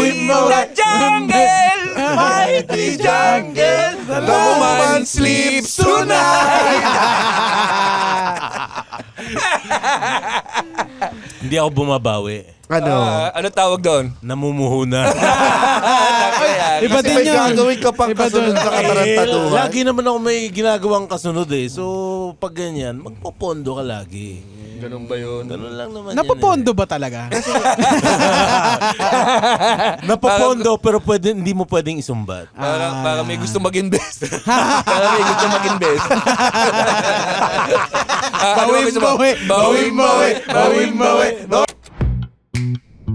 in the jungle, mighty jungle, the woman sleeps tonight. Hindi ako bumabawi. Ano tawag doon? Namumuhuna. Iba din may yun. gagawin ka pang kasunod sa katarantaduhan. Lagi naman ako may ginagawang kasunod eh. So, pag ganyan, magpopondo ka lagi. Ganun ba yun? Ganun lang naman Napapondo ba talaga? Napapondo pero hindi mo pwedeng isumbat. Para may gusto mag-invest. Para may gusto mag-invest. Bawin.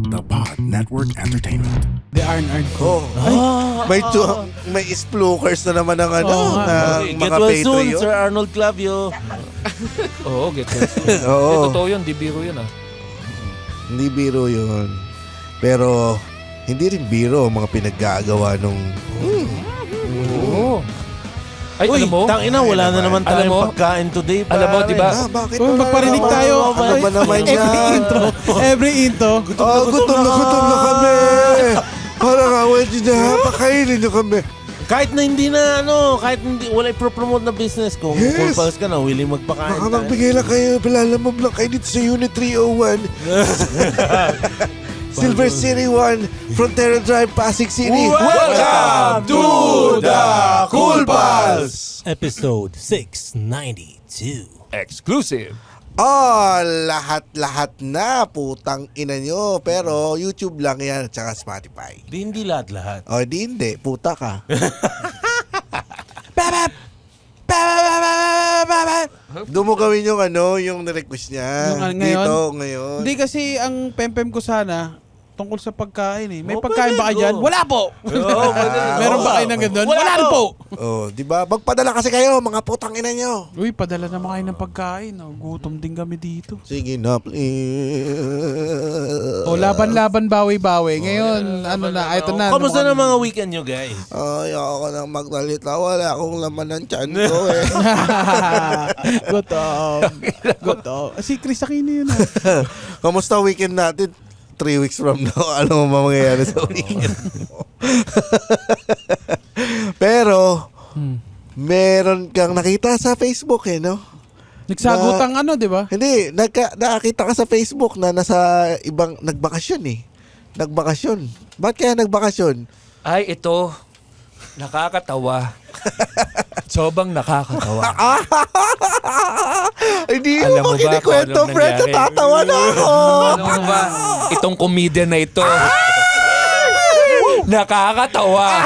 The Pod Network Entertainment. The Arn ko. May splukers na naman ng Get mga well soon, Patreon. Sir Arnold Clavio. Oo, get well soon. Oo. Totoo yun, di biro yun ah. Hindi biro yun. Pero, hindi rin biro ang mga pinaggagawa nung... Oo. Ay, Uy, alam mo? tangina, wala na naman Alam tayong mo? pagkain today. Alam mo, pare. di ba? Bakit? Magparinig tayo. Ano ba naman yan? Every intro. Gutom na kami. Parang awet nyo na, pakainin nyo kami. Kahit na hindi na kahit hindi wala i-promote na business kung cool pals ka na, willing magpakain. Baka magbigay lang kayo, palalamog lang kayo dito sa Unit 301. Silver City 1, Frontera Drive, Pasig City. Welcome to the Cool Pals! Episode 692. Exclusive. Lahat-lahat na, putang ina nyo. Pero YouTube lang yan, at saka Spotify. Hindi lahat-lahat. Hindi, puta ka. Doon mo gawin yung request niya. Yung, Dito, ngayon. Hindi kasi ang pempem ko sana tungkol sa pagkain eh. May Oh, pagkain ba kayo dyan? Wala po! Meron ba kayo ng ganun? Wala rin po! Di ba? Magpadala kasi kayo, mga putang ina nyo. Uy, padala naman kayo ng pagkain. Gutom din kami dito. Sige na, please. Laban-laban, bawi-bawi. Ngayon, ito na. Kamusta na mga weekend nyo, guys? Ay, ako nang magsalita. Wala akong laman ng tiyan ko eh. Gutom. Si Chris Aquino yun. Kamusta weekend natin? 3 weeks from now, ano mo mangyayari sa weekend mo? Pero, meron kang nakita sa Facebook no? Nagsagutang di ba? Hindi, nakakita ka sa Facebook na nasa ibang, nagbakasyon Nagbakasyon. Bakit kaya nagbakasyon? Ay, ito. Nakakatawa. Sobrang nakakatawa. Hindi Alam mo mo ba kinikwento, kung anong friend. nangyari? Natatawa na ako. Alam mo ba, itong comedian na ito, nakakatawa.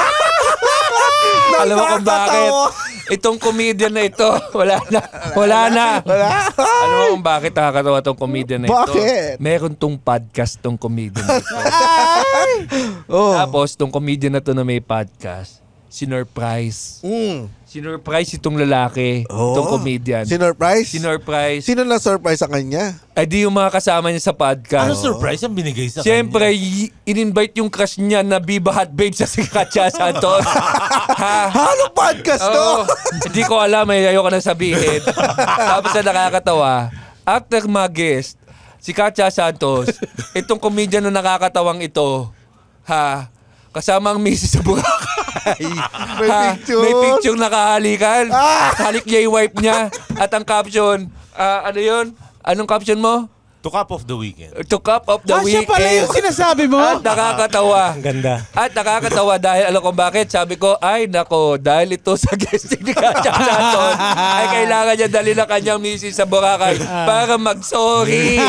Alam mo kung bakit? Itong comedian na ito, wala na. Alam mo kung bakit nakakatawa itong comedian na ito? Bakit? Meron tong podcast tong comedian na ito. Tapos, tong comedian na to na may podcast, sinurprise. Sinurprise itong lalaki, itong comedian. Sinurprise? Sinurprise. Sino na-surprise sa kanya? Ay di yung mga kasama niya sa podcast. Ano surprise ang binigay sa Siyempre, kanya? in-invite yung crush niya na Viva Hot Babe sa si Katya Santos. Anong podcast to? Hindi ko alam, ayoko na sabihin. Tapos na nakakatawa, after mag-guest, si Katya Santos, itong comedian na nakakatawang ito, kasama ang misis sa Boracay. May picture nakahalikan. Halik niya yung wife niya. At ang caption, ano yun? Anong caption mo? To Cup of the Weekend. To Cup of the Siya Weekend. pala yung sinasabi mo? At nakakatawa. Ang ganda. At nakakatawa dahil alam ko bakit. Sabi ko, ay nako, dahil ito sa guesting ni Katya Santos, ay kailangan niya dali na kanyang misis sa Boracay para mag-sorry.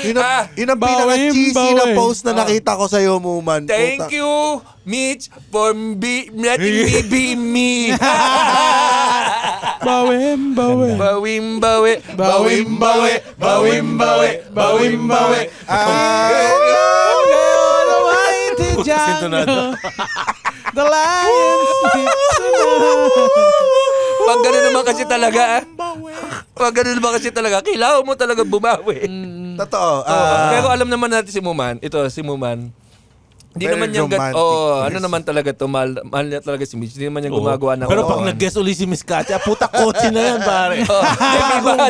Yun ang pinaka-cheesy na post na nakita ko sa'yo, Muman. Thank you, Mitch, for letting me be me. Bawim. Bawim, bawi. The lions sleep tonight. Pag gano'n naman kasi talaga, kailangan mo talaga bumawi. Totoo. Pero alam naman natin si Muman, Hindi Very naman yung romantic. ano naman talaga to, mahal niya talaga si Mitch. Hindi naman yung gumagawa ng Pero pag nag-guest uli si Miss Katya, puta kotse na yan, pare.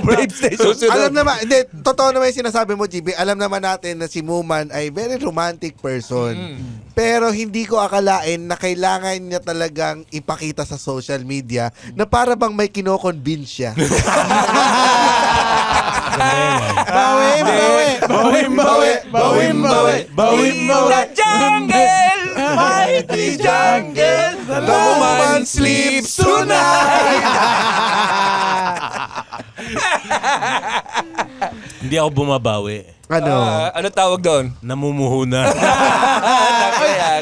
Babe Station. Alam naman, hindi, totoo naman yung sinasabi mo, GB. Alam naman natin na si Muman ay very romantic person. Pero hindi ko akalain na kailangan niya talagang ipakita sa social media na para bang may kino-convince siya. In the jungle, mighty jungle, the woman sleeps tonight. Hindi ako bumabawi. Ano? Ano tawag doon? Namumuho na.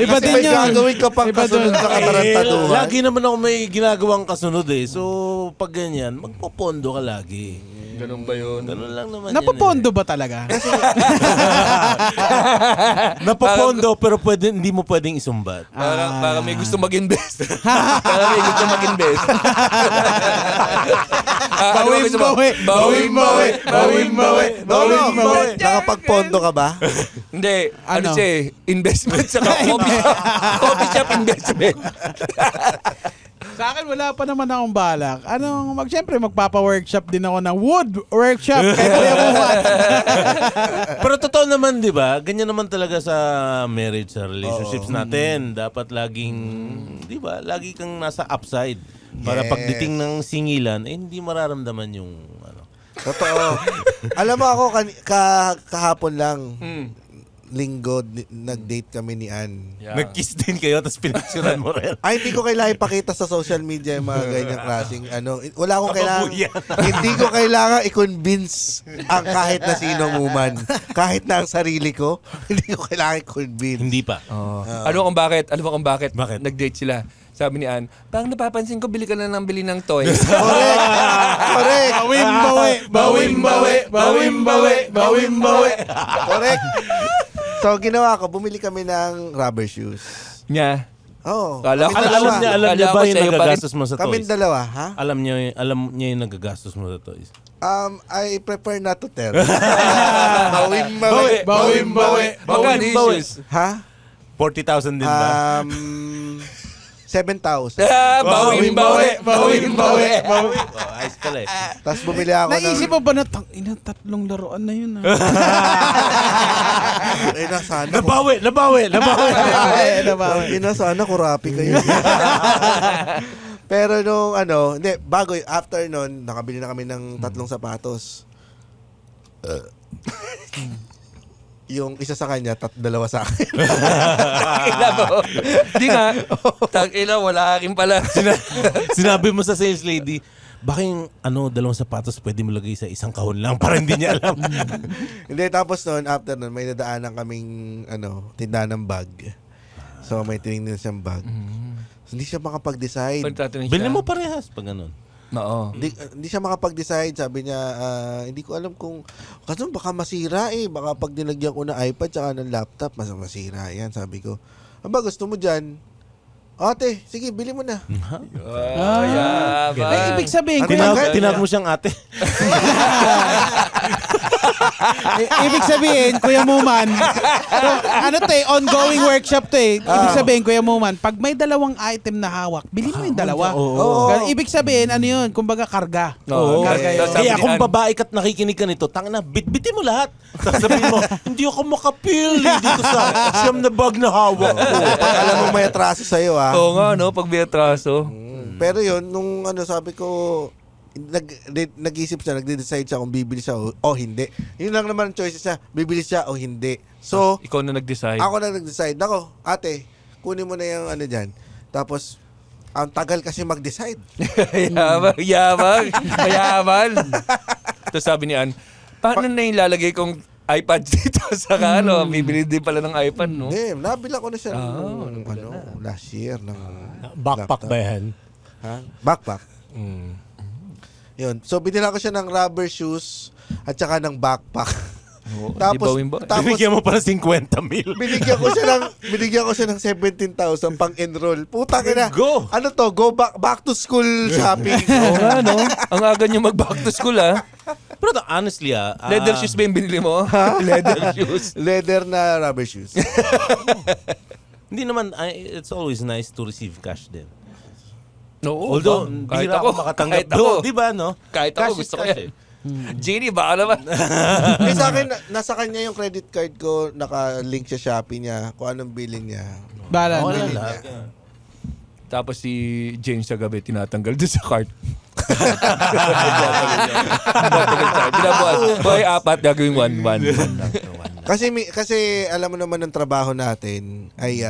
Iba Kasi din may yun. gagawin ka pang Iba kasunod dun. sa katarantaduhan. Lagi naman ako may ginagawang kasunod eh. So, pag ganyan, magpopondo ka lagi. Ganun ba yun? Ganun lang naman Napapondo ba talaga? Napapondo pero hindi mo pwedeng isumbat. Para may gusto mag-invest. Para may gusto mag-invest. Nakapagpondo ka ba? Hindi. Ano Ano? siya eh? Investment sa coffee shop investment. Sa akin, wala pa naman akong balak. Siyempre, magpapa-workshop din ako ng wood workshop. Kaya Kuya Muman. Pero totoo naman, di ba? Ganyan naman talaga sa marriage, sa relationships natin. Dapat laging, di ba? Lagi kang nasa upside. Para Yes. pagdating ng singilan, hindi mararamdaman yung ano. Totoo. Alam mo ako, kahapon lang, linggo, nag-date kami ni Ann. Yeah. Nag-kiss din kayo, tapos pinagsuran mo rin. Ay, hindi ko kailangan ipakita sa social media yung mga ganyang klaseng wala akong kailangan. Hindi ko kailangan i-convince ang kahit na sinong woman. Kahit na ang sarili ko, hindi ko kailangan i-convince. Hindi pa. Ano kung bakit? Alam mo kung bakit? Bakit? Nag-date sila. Sabi ni Ann, parang napapansin ko, bili ka na ng bili ng toys. Correct. Correct. Correct. So, ginawa ko, bumili kami ng rubber shoes. Niya. Oo. Kala ko- Kami Alam dalawa. niya Kala ba ko yung sa'yo pa nagagastos mo sa Kami toys? dalawa, ha? Alam niya yung nagagastos mo sa toys. I prefer not to tell. Magkano yung shoes? Ha? 40,000 din ba? 7,000. Bawing. Ayos pala eh. Tapos bumili ako Naisip mo ba na, tatlong laruan na yun Ay, na sana. Nabawi. Ay, na sana kurapi kayo. Pero nung bago, after nun, nakabili na kami ng 3 sapatos. Yung isa sa kanya, 2 sa akin. Tangina mo. Di nga. Tangina, wala akin pala. Sinabi mo sa sales lady, baka yung 2 sapatos pwede mo lagay sa isang kahon lang para hindi niya alam. Hindi, tapos nun, after nun, may nadaanan kaming tindahan ng bag. So, may tinignan siyang bag. So, hindi siya makapag-decide. Pagtatanong siya. Bilhin mo parehas pag ganun. Oo. Hindi siya makapag-decide. Sabi niya, hindi ko alam kung... Kasi baka masira eh. Baka pag nilagyan ko ng iPad tsaka ng laptop, masira yan. Sabi ko, ba gusto mo dyan? Ate, sige, bili mo na. Ay, ibig sabihin, Tinawag mo siyang ate. ibig sabihin, Kuya Muman, ongoing workshop to eh. Ibig sabihin, Kuya Muman, pag may 2 item na hawak, bili mo yung 2. Oo. Ibig sabihin, ano yun? Kumbaga, karga. Oo. Karga yun. Sabi Kaya ni kung Ann, babae ka't nakikinig ka nito, tangina, bitbitin mo lahat. Sabihin mo, hindi ako makapili dito sa siyam na bag na hawak ko. Pag alam mo may atraso sa'yo, ha? Oo nga, no? Pag may atraso. Pero yun, nung sabi ko, nag-isip siya, nagde-decide siya kung bibili siya o hindi. Yun lang naman ang choices niya, bibili siya o hindi. So, Ikaw na nag-decide. ako na nag-decide. Ako, ate, kunin mo na yung dyan. Tapos, ang tagal kasi mag-decide. Yabang. Tapos sabi ni Ann, paano na yung lalagay kong iPad dito sa bibili din pala ng iPad, no? Hindi, nabila ko na siya last year. Backpack laptop. ba yan? Ha? Backpack. Yun. So, binila ko siya ng rubber shoes at saka ng backpack. Tapos, Binigyan mo para 50 mil. binigyan ko siya ng 17,000 pang enroll. Puta ka na. Go! Ano to? Go back to school shopping. Oo nga, no? Ang aga niyo mag-back to school, ha? Pero honestly, Leather shoes ba yung binili mo? Leather shoes. Leather na rubber shoes. Hindi naman, it's always nice to receive cash din. Oo, Although, kahit bihira ako makatanggap kahit ako. doon. Di ba, no? Kahit Cash ako is gusto ko cash yan. Genie, baka naman. Eh, sa akin, nasa kanya yung credit card ko, naka-link sa Shopee niya, kung anong billing niya. Bala Wala na. lahat. Tapos si James sa gabi tinatanggal doon sa cart. Binabuhat. Boy, 4 gagawin 1 lang. Kasi alam mo naman ng trabaho natin ay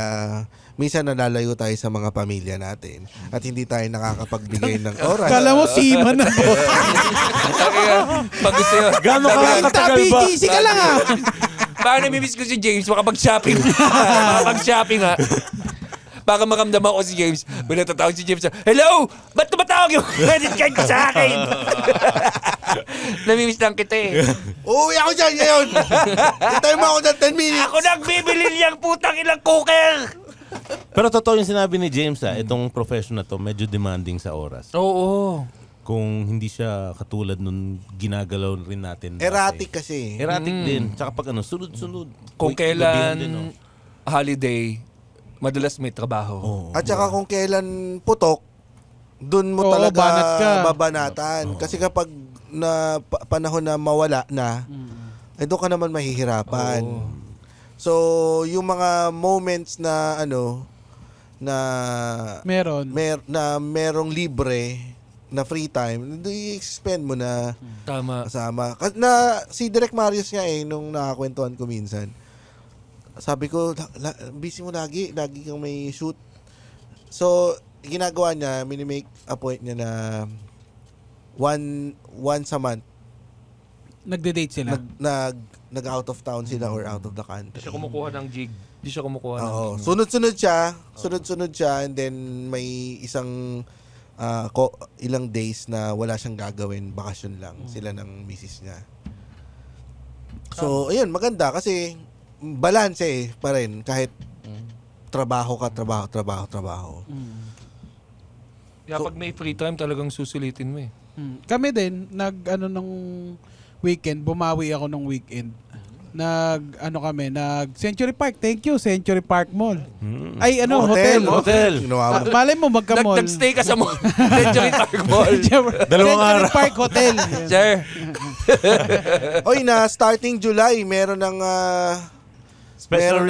minsan nalalayo tayo sa mga pamilya natin at hindi tayo nakakapagbigay ng oras. Kala mo seaman na po. Pag gusto yun. Gano'n ka katagal ba? BGC ka lang ah. Baka namimiss ko si James, makapag-shopping. Makapag-shopping ha. Baka makamdaman ko si James. May natatawag si James. Hello! Ba't tumatawag yung credit card ko sa akin? Namimiss lang kita eh. Uuwi ako dyan ngayon! Hintayin mo ako dyan 10 minutes! Ako nagbibili niyang putang ilang cooker! Pero totoo yung sinabi ni James, itong profession na to, medyo demanding sa oras. Oo. Kung hindi siya katulad nung ginagalaw rin natin. dati. Erratic kasi. Erratic din. Tsaka pag sunod-sunod. Kung Week, gabihan kailan din, no? holiday, madalas may trabaho. Oo. At saka kung kailan putok, dun mo Oo, talaga banat ka. babanatan. Kasi kapag na panahon na mawala na, doon ka naman mahihirapan. So, yung mga moments na na Meron. merong libre na free time, i-expend mo na Tama. kasama. Na si Direk Marius nga nung nakakwentuhan ko minsan. Sabi ko, busy mo lagi kang may shoot. So, ginagawa niya, minimake a point niya na once a month Nagde-date sila. nag-out of town sila or out of the country. Hindi siya kumukuha ng jig. Hindi siya kumukuha ng Oo. jig. Sunod-sunod siya and then may isang ilang days na wala siyang gagawin, bakasyon lang sila ng misis niya. So, ayun, maganda kasi balance pa rin kahit trabaho. Kaya pag may free time, talagang susulitin mo eh. Kami din, nung weekend, bumawi ako nung weekend. Nag Century Park. Thank you, Century Park Mall. Ay, hotel. Ginawa mo. Malay mo, magka-mall. Nag-stay ka sa mall. Century Park Mall. Dalawang Century araw. Park Hotel. Sir. Oy, na starting July, meron ng Special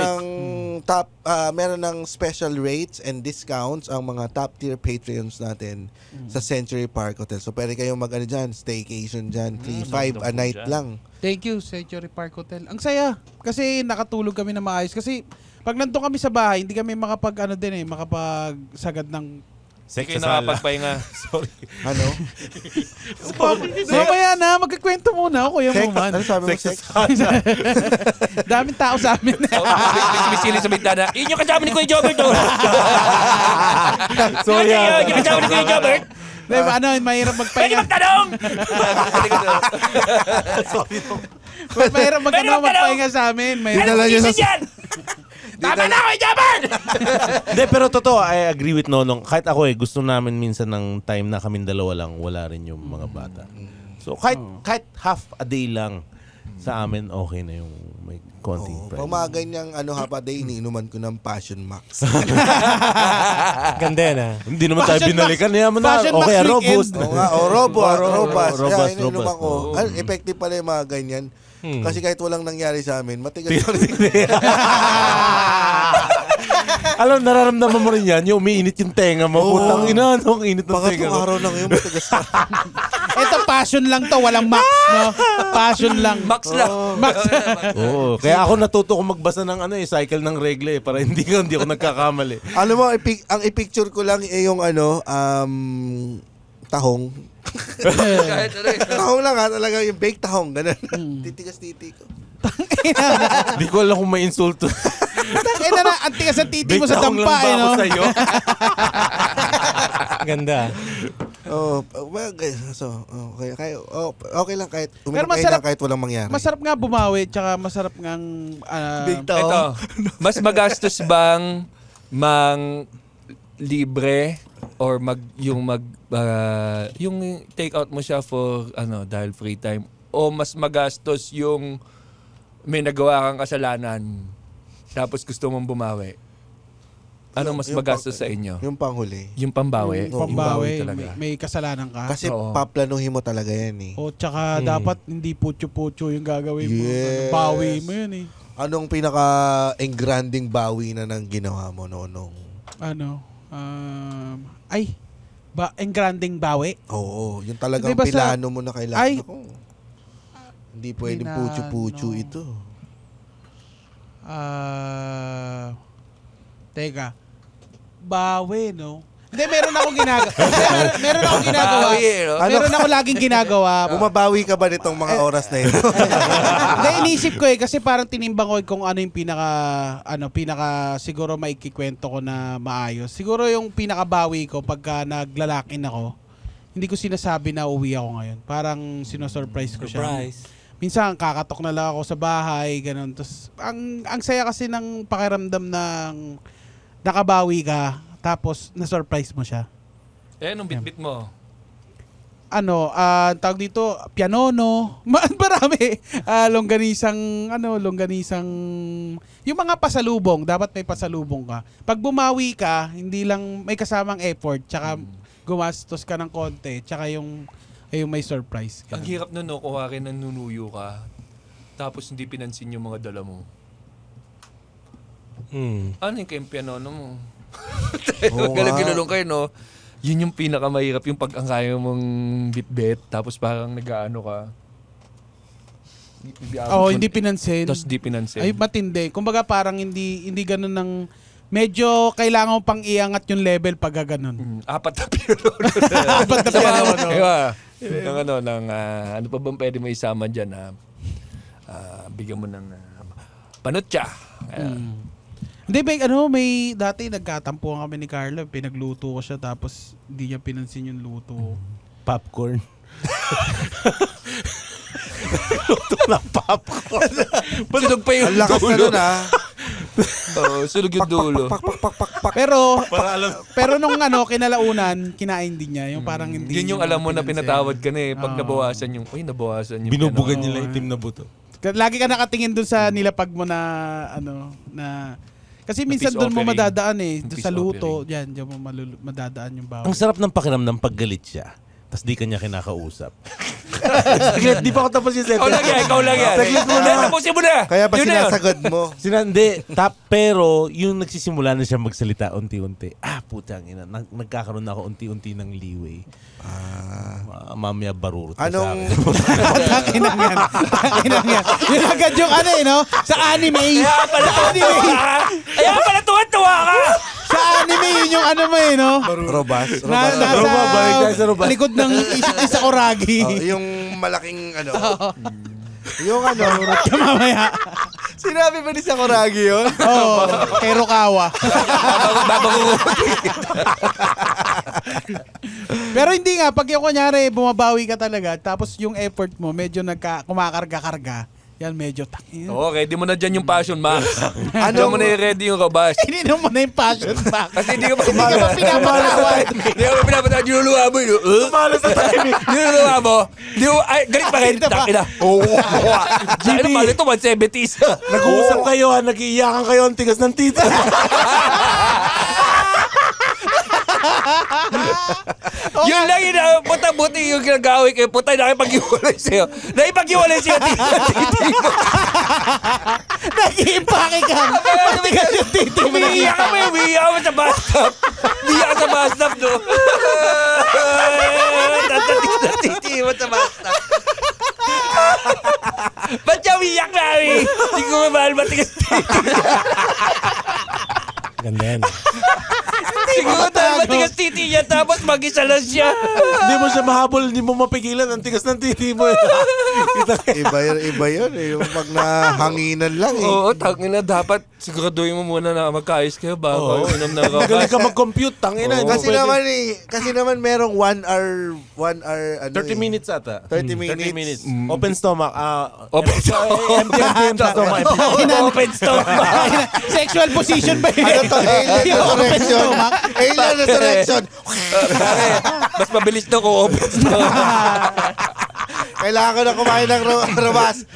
meron ng special rates and discounts ang mga top tier Patreons natin sa Century Park Hotel. So pwede kayong dyan, staycation dyan, 3-5 a night lang. Thank you, Century Park Hotel. Ang saya. Kasi nakatulog kami na maayos. Kasi pag nandun kami sa bahay, hindi kami makapagsagad ng... Hindi kayo nakapagpahinga. Sorry. Ano? Mamaya na, magkikwento muna ako, Kuya Muman. Ano sabi mo, sex? Daming tao sa amin. Sumisili sa bintana. Yun yung kasama ni Kuya Jobert. Sorry. Yung kasama ni Kuya Jobert. Mahirap Pwede magpahinga. magtanong! Mahirap Pwede magtanong! magpahinga sa amin. Mahirap. Dinala niya sa... yan! Tama na, Kuya Jobert! Hindi, pero totoo, I agree with Nonong. Kahit ako gusto namin minsan ng time na kaming dalawa lang, wala rin yung mga bata. So, kahit half a day lang sa amin, okay na yung may konting Pag price. mga ganyang day, iniinuman ko ng Passion Max. Ganda yan ah. Hindi naman tayo Passion binalikan. Kaya mo na, Passion Max okay, weekend. robust. Oo nga, robust. Robust, Yan, iniinuman robust. ko. Effective pala yung mga ganyan. Kasi kahit walang nangyari sa amin, matigas pa rin. Alam, nararamdaman mo rin yan, yung umiinit yung tenga mo. Putang ina, ang init ng tenga Pangatlong mo. araw na ngayon, matigas na. Ito, passion lang to. Walang max, no? Passion lang. Max lang. Max. Oo, kaya ako natuto kong magbasa ng cycle ng regle para hindi ako nagkakamali. Alam mo, ang i-picture ko lang yung tahong. Kahit ano eh. Tahong lang talaga yung baked tahong. Ganun. Titigas titi ko. Hindi ko alam kung may insulto. Ina na, ang tigas ang titi mo sa Bigtahong dampa, lang ba ako no? sa'yo? Ganda. Okay lang kahit Pero uminom kayo masarap- lang kahit walang mangyari. Masarap nga bumawi, tsaka masarap ngang... Big tahong. Ito, mas magastos bang libre or yung take out mo siya for dahil free time, o mas magastos yung may nagawa kang kasalanan tapos gusto mong bumawi? Ano mas magastos sa inyo? Yung panghuli. Yung pambawi? Yung Pambawi, talaga. may kasalanan ka. Kasi Oo. paplanuhin mo talaga yan eh. O tsaka dapat hindi putyo-putyo yung gagawin mo. Yes. Bawi mo yun eh. Anong pinaka-engranding bawi na nang ginawa mo noong? Ano? Ang granding bawi? Oo, yung talagang Di ba sa- pilano mo na kailangan. Ay! Ako, hindi pwedeng Pinano. putyo-putyo ito. Teka. Bawi, no? Hindi, meron akong ginagawa. meron akong ginagawa. Bawi, no? Meron ako laging ginagawa. Bumabawi ka ba nitong mga oras na ito? Hindi, inisip ko kasi parang tinimbang ko kung ano yung pinaka siguro maikikwento ko na maayos. Siguro yung pinakabawi ko pagka naglalakin ako, hindi ko sinasabi na uwi ako ngayon. Parang sinosurprise ko siya. Surprise. Minsan kakatok na lang ako sa bahay, ganun. Tapos ang saya kasi ng pakiramdam ng nakabawi ka, tapos na-surprise mo siya. Anong bitbit mo? Tawag dito, pianono, marami. Longganisang, yung mga pasalubong, dapat may pasalubong ka. Pag bumawi ka, hindi lang may kasamang effort, tsaka gumastos ka ng konti, tsaka yung may surprise ka. Ang hirap nun, no, kuwari nanunuyo ka, tapos hindi pinansin yung mga dala mo. Ano yung kayong piano mo? Oo nga. Galang ginulong kayo, no? Yun yung pinakamahirap, yung pag ang kaya mong bitbit, tapos parang nag-ano ka. Hindi pinansin. Tapos di pinansin. Ay, matindi. Kumbaga parang hindi ganun ng medyo kailangan mo pang iangat yung level pag ganun. 4 na piano. 4 na piano. Ano pa bang pwede mo isama dyan? Bigyan mo ng panutya. Hindi, may dati nagkatampuhan kami ni Carlo, pinagluto ko siya tapos hindi niya pinansin yung luto. Popcorn. Luto ng popcorn. Sunog pa yung Ang lakas na dulo. nun Sunog yung dulo. Pero nung kinalaunan, kinain din niya. Yung parang hindi Yun yung niya alam mo na pinansin. pinatawad ka na eh. Pag nabawasan yung piano. Binubugan nila itim na buto. Lagi ka nakatingin dun sa nilapag mo na kasi minsan peace doon mo offering. madadaan Yung doon peace sa luto, diyan mo madadaan yung bawi. Ang sarap ng pakiramdam pag galit siya. Tapos di kanya kinakausap. Saglit, di pa ako tapos yung Ikaw lang yan. Saglit mo na. Tapusin mo na. Kaya ba Yun na yun. sinasagad mo? Pero yung nagsisimula na siya magsalita unti-unti. Putang ina, nagkakaroon na ako unti-unti ng leeway. Mamaya barurot ka sa Anong akin. Takinan yan. Yun agad yung no? Sa anime. Kaya pala tuwa ka. Sa anime yun yung no? robas? Nasa balik tayo sa robas. likod ng isa Oragi. Yung malaking yung Ka mamaya. Sinabi ba ni Sakuragi yun? Oo, kay Rokawa. Bago Pero hindi nga, pag yung kunyari, bumabawi ka talaga, tapos yung effort mo, medyo kumakarga-karga, yan medyo tangin. Oo, ready mo na dyan yung passion max. Ano mo na i-ready yung robust. Ininom mo na yung passion back. Kasi hindi ka pa pinapatawad. Hindi ka pa pinapatawad. Niluluwa mo yun. Tumalo sa timing. Niluluwa mo. Galit pa rin. Takina. Ano pala ito? 170s. Nag-uusap kayo nag-iiyakan kayo ang tigas ng tita. Yun lang yun. Puta-buti yung ginagawi kayo. Puta, nakipag-iwalay sa'yo. Nakipag-iwalay sa'yo. Titi mo. Nag-iimpake ka. Matigas yung titi mo. Umiiyak ka mo. Umiiyak ka mo sa bus stop. Umiiyak ka sa bus stop, no? Titi mo sa bus stop. Ba't siya umiiyak na, eh? Hindi ko mahal matigas titi. Ganda yan. Siguro dahil matigas titi niya tapos mag-isa lang siya. Hindi mo siya mahabol, hindi mo mapigilan ang tigas ng titi mo. Iba yun eh. Yung pag nahanginan lang eh. Oo, tangina dapat siguraduhin mo muna na magkaayos kayo bago Oo. inom na Galing ka robust. mag-compute, tangina. Oo. Kasi naman merong 1 hour 30 minutes ata. 30 minutes. Open stomach. Open stomach. Empty stomach. Open stomach. Sexual position ba yun? Ano to? Alien resurrection. Alien resurrection. Mas mabilis na kung open stomach. Kailangan ko na kumain ng robas.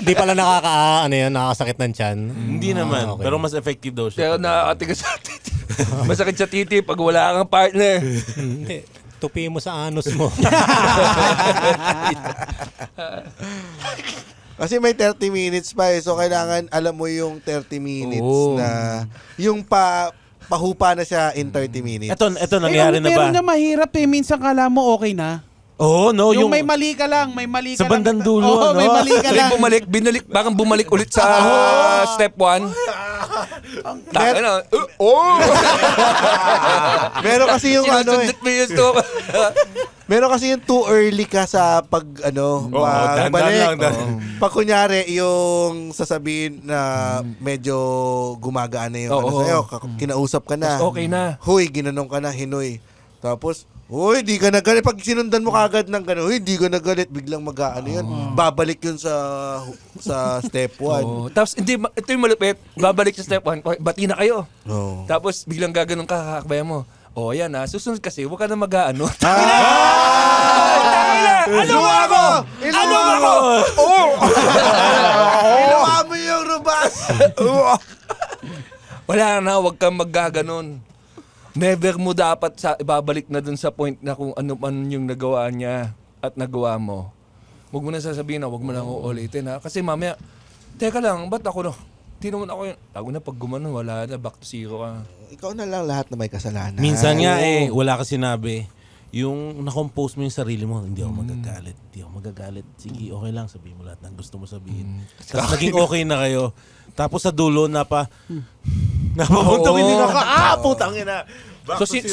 Di pala nakakasakit ng tiyan. Hindi naman. okay. Pero mas effective daw Pero siya. nakakatigas sa titi. Masakit sa titi pag wala kang partner. Hindi. Tupi mo sa anus mo. Kasi may 30 minutes pa eh. So, kailangan alam mo yung 30 minutes Oo. na yung pahupa na siya in 30 minutes. Ito nangyari na ba? Pero na mahirap eh. Minsan kala mo okay na. Oo, no. Yung may mali ka lang, may mali ka Sa lang. bandang dulo, Oo, no? may mali ka lang. Bakang bumalik ulit sa step 1. Taka na. Meron kasi yung ano eh. Sinusundot mo yung stop. Meron kasi yung too early ka sa pag dahan-dahan balik. lang, dahan. Pag kunyari yung sasabihin na medyo gumagaan na yung ano Oo. sa'yo, kinausap ka na. Okay na. Huy, ginanong ka na, hinoy. Tapos, huy, di ka nagalit. Pag sinundan mo kagad ng gano'n, huy, di ka nagalit. Biglang mag-ano yun. Babalik yun sa step 1. Oh, tapos hindi ito yung malupit. Babalik sa step 1. Bati na kayo. Oh. Tapos biglang gaganon ka, kakakbayan mo. Oh, ayan ha. Susunod kasi, huwag ka na mag-ano. Iluwa mo! Iluwa mo! Iluwa mo yung rubas! Wala na, huwag kang mag-gaganon. Never mo dapat ibabalik na dun sa point na kung ano man yung nagawa niya at nagawa mo. Huwag mo na sasabihin na, huwag mo na uulitin ha. Kasi mamaya, teka lang, ba't ako no? Di naman ako yun. Ako na pag gumanon, wala na, back to zero ka. Ikaw na lang lahat na may kasalanan. Minsan nga wala ka sinabi. Yung na-compose mo yung sarili mo, hindi ako magagalit. Hindi ako magagalit. Sige, okay lang. Sabihin mo lahat ng gusto mo sabihin. Tapos naging okay na kayo. Tapos sa dulo, napapuntong hindi na ka. Putang ina. Bakit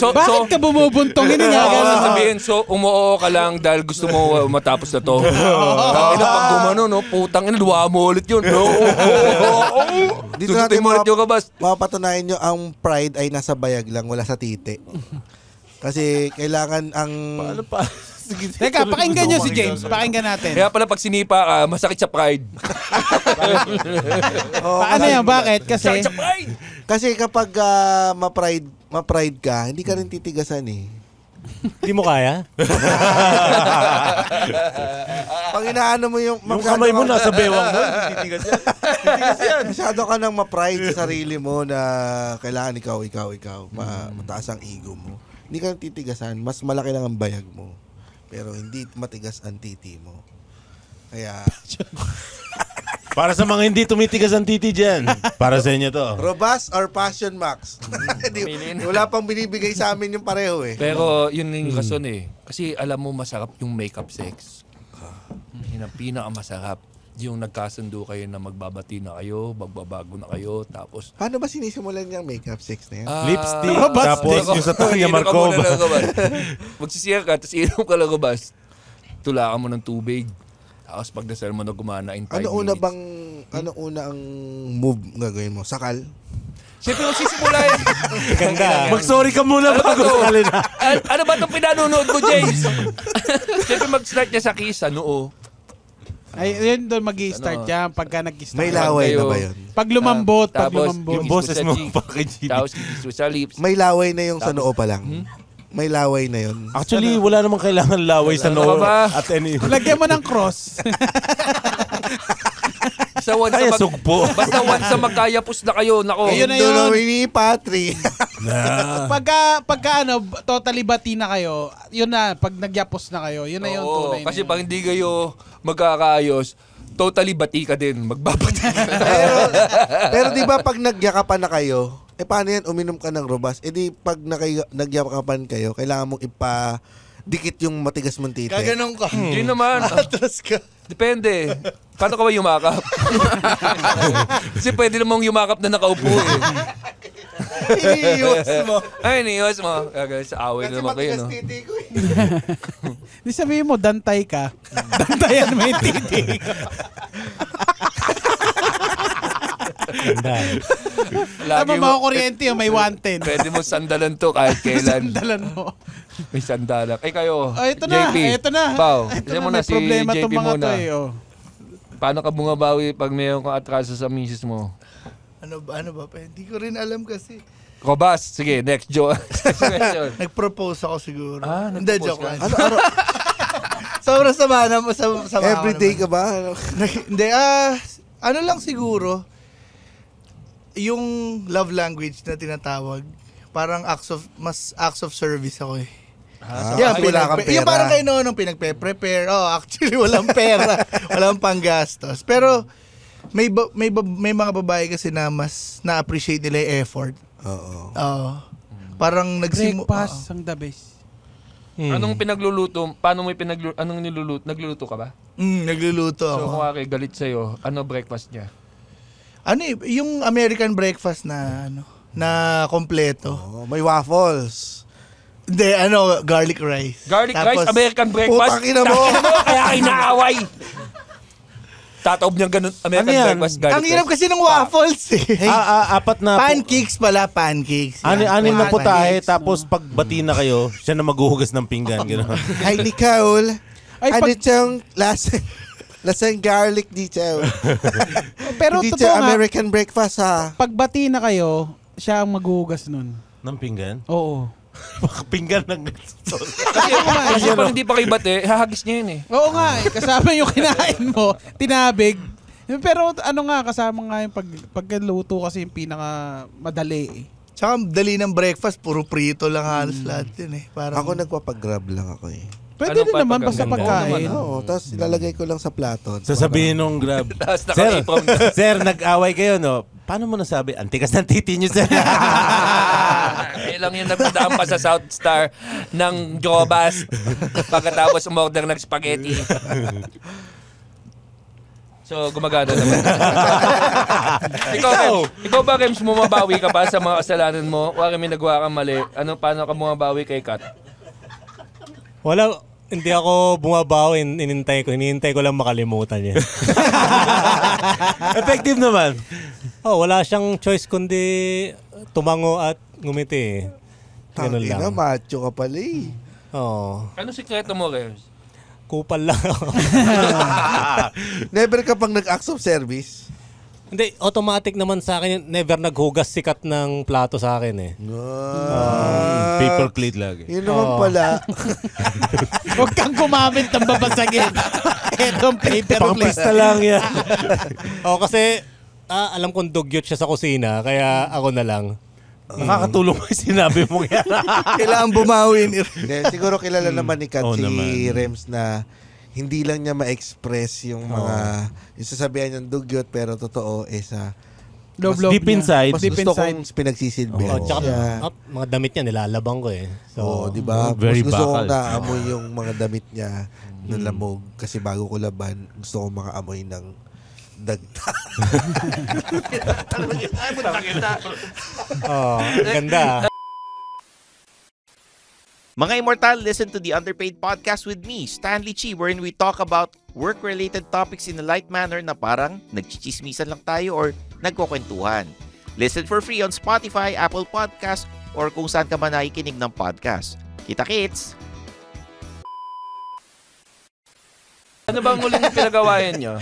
ka bumubuntong yun nga? Sabihin, so umuo ka lang dahil gusto mo matapos na to. Tapos na pag gumano, no, putang ina, luwa mo ulit yun. No? Dito Tututin natin mo ulit yung kabas. mapapatunayan nyo ang pride ay nasa bayag lang, wala sa titi. Kasi kailangan ang... Paano pa? Teka, pakinggan nyo si James. Pakinggan natin. Kaya pala pag sinipa ka, masakit sa pride. Oo, Paano yan? Bakit? Kasi... Sakit sa pride! Kasi kapag ma-pride ka, hindi ka rin titigasan eh. Hindi mo kaya? Pag inaano mo yung... Yung kamay mo nasa bewang mo. Titigas yan. Titigas yan. Masyado ka nang ma-pride sa sarili mo na kailangan ikaw. Mataas ang ego mo. Hindi ka titigasan. Mas malaki lang ang bayag mo. Pero hindi matigas ang titi mo. Kaya... Para sa mga hindi tumitigas ang titi dyan. Para sa inyo to. Robust or Passion Max? Wala pang binibigay sa amin yung pareho eh. Pero yun yung kason eh. Kasi alam mo masarap yung makeup sex. Yun ang pinakamasarap. Yung nagkasundo kayo na magbabati na kayo, magbabago na kayo, tapos... Paano ba sinisimulan yung makeup sex na yan? Lipstick. Tapos yung sa Tanya Markova. Magsisiyar ka, tapos inom ka lang kabas. Tulakan mo ng tubig. Tapos pagdasal mo na gumana in 5 minutes. Ano una ang move gagawin mo? Sakal? Siyempre magsisimula yun. Ganda. Mag-sorry ka muna bago sakali na. Ano ba itong pinanonood mo, James? Siyempre mag-start niya sa kiss, ano Ay, yun doon mag-i-start yan pagka nag-i-start. May laway na ba yun? Pag lumambot, Tapos, Yung boses mo, bakit Tapos kiss mo sa lips. May laway na yung sa noo pa lang. May laway na yun. Actually, wala namang kailangan laway sa Ano noo ka ba? at any... Lagyan mo ng cross. Basta once Ay, na sugpo. basta once na magkayapos na kayo, nako. Ayun na yun. Dulo ni Patri. Pagka totally bati na kayo, yun na, pag nagyapos na kayo, yun na yun. Oo, tunay na kasi yun. pag hindi kayo magkakaayos, totally bati ka din. Magbabati ka. Pero di ba pag nagyakapan na kayo, paano yan? Uminom ka ng robas. Di pag nagyakapan kayo, kailangan mong dikit yung matigas mong titi. Gaganong ka. Hindi naman. Atras ka. Depende. Paano ka ba yumakap? Kasi pwede namang yumakap na nakaupo eh. Iyos mo. Ay, niyos mo. Kaya sa away Kasi naman kayo, matigas no? titi ko eh. Di sabihin mo, dantay ka. Dantayan mo yung titi. Ganda. Tama mga kuryente yun, may 110. Pwede mo sandalan to kahit kailan. Sandalan mo. May sandalan. Kayo, Ito na, JP. ito na. Pao, Ito kasi na, mo may na si problema JP tong mga muna. to eh. Oh. Paano ka bumabawi pag mayroon kang atraso sa misis mo? Ano ba? Hindi ko rin alam kasi. Kobas, sige, next question. Nag-propose ako siguro. Ah, Hindi, nag-propose joke ka. lang. Ano? Sobrang sama na sama Everyday ka ba? Hindi, ano lang siguro, yung love language na tinatawag, parang acts of service ako eh. Wala kang pera. Yung parang kayo noon pinagpe-prepare. Actually, walang pera. Walang panggastos. Pero, may mga babae kasi na mas na-appreciate nila yung effort. Oo. Parang Breakfast ang the best. Anong pinagluluto? Paano mo anong niluluto? Nagluluto ka ba? Nagluluto So, ako. kung aki, galit sa'yo, ano breakfast niya? Yung American breakfast na kompleto. May waffles. Hindi, garlic rice. Garlic Tapos, rice, American breakfast. Putang ina mo. Kaya kayo naaway. Tataob niyang ganun, American Ano yan? breakfast, garlic Ang hirap rice. kasi ng waffles eh. Apat na... Pancakes pala, pancakes. Anim na putahe, Pancakes. tapos pagbati na kayo, siya na maghuhugas ng pinggan. Gano'n. Hi, Nicole. Ay, Ano pag- itong lasang garlic dito? Pero Dito totoo nga, American breakfast ha. pagbati na kayo, siya ang maghuhugas nun. Ng pinggan? Oo. Pinggan ng... Kasi pag hindi pa kayo bate, hahagis niya yun eh. Oo nga, kasama yung kinain mo, tinabig. Pero kasama nga yung pagluto kasi yung pinaka madali eh. Tsaka dali ng breakfast, puro prito lang halos lahat yun eh. Parang, Ako nagpapagrab lang ako eh. Pwede Anong din naman basta pagkaganda? pagkain. Oo, tapos ilalagay ko lang sa plato. Sasabihin nung Grab. Tapos Sir, naka-apron. sir, nag-away kayo, no? Paano mo nasabi? Antikas ng titi niyo, sir. Kaya lang yung nagpadaan pa sa South Star ng Jobas pagkatapos umorder ng spaghetti. So, gumagana naman. ikaw ba, Rems, bumabawi ka pa sa mga kasalanan mo? Wari may nagawa kang mali. Paano ka bumabawi kay Kat? Wala, hindi ako bumabawi. Hinihintay ko lang makalimutan niya. Effective naman. Wala siyang choice kundi tumango at ngumiti. Ganun Tangina, lang. macho ka pala eh. Ano sikreto mo, Rems? Kupal lang ako. Never ka pang nag-acts of service? Hindi, automatic naman sa akin. Never naghugas sikat ng plato sa akin eh. Paper plate lagi. Yun naman pala. Huwag kang kumamit ng babasagin. Itong paper plate. Pangpista lang yan. Kasi alam kong dugyot siya sa kusina, kaya ako na lang. Nakakatulong mo yung sinabi mo yan. kailangan bumawi ni Hindi, siguro kilala naman ni Kat Oo si naman. Rems na hindi lang niya ma-express yung mga yung sasabihan niyang dugyot pero totoo sa Love Deep niya. inside. mas Deep gusto inside. kong pinagsisilbihan Tsaka siya. mga damit niya nilalabang ko eh. Oo, di ba? very Mas gusto kong bakal. naamoy yung mga damit niya na lamog kasi bago ko laban, gusto kong makaamoy ng dagta. Ganda. Mga Immortal, listen to the Underpaid Podcast with me, Stanley Chi, wherein we talk about work-related topics in a light manner na parang nagchichismisan lang tayo or nagkukwentuhan. Listen for free on Spotify, Apple Podcast, or kung saan ka man nakikinig ng podcast. Kita-kits! Ano bang huling pinagawain nyo?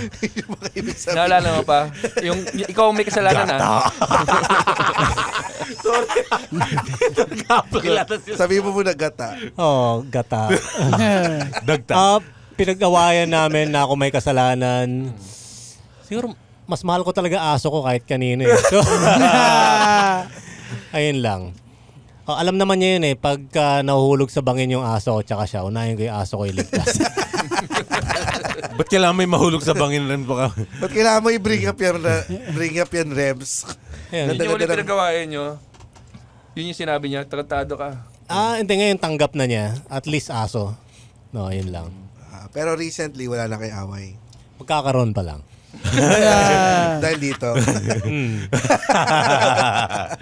Naalala mo pa? Yung ikaw ang may kasalanan Sabi mo muna gata. Gata. Dagta. Pinag-awayan namin na ako may kasalanan. Siguro, mas mahal ko talaga aso ko kahit kanino eh. So, ayun lang. Alam naman niya yun eh, pagka nahuhulog sa bangin yung aso ko tsaka siya, unahin ko yung aso ko iligtas. Ba't kailangan may mahulog sa bangin rin pa ka? Ba't kailangan mo i-bring up yan, Rems? Ayun. Yung huling pinagawain nyo, yun yung sinabi niya, tratado ka. Hindi ngayon tanggap na niya, at least aso. No, yun lang. Pero recently, wala na kay away. Magkakaroon pa lang. Dahil dito.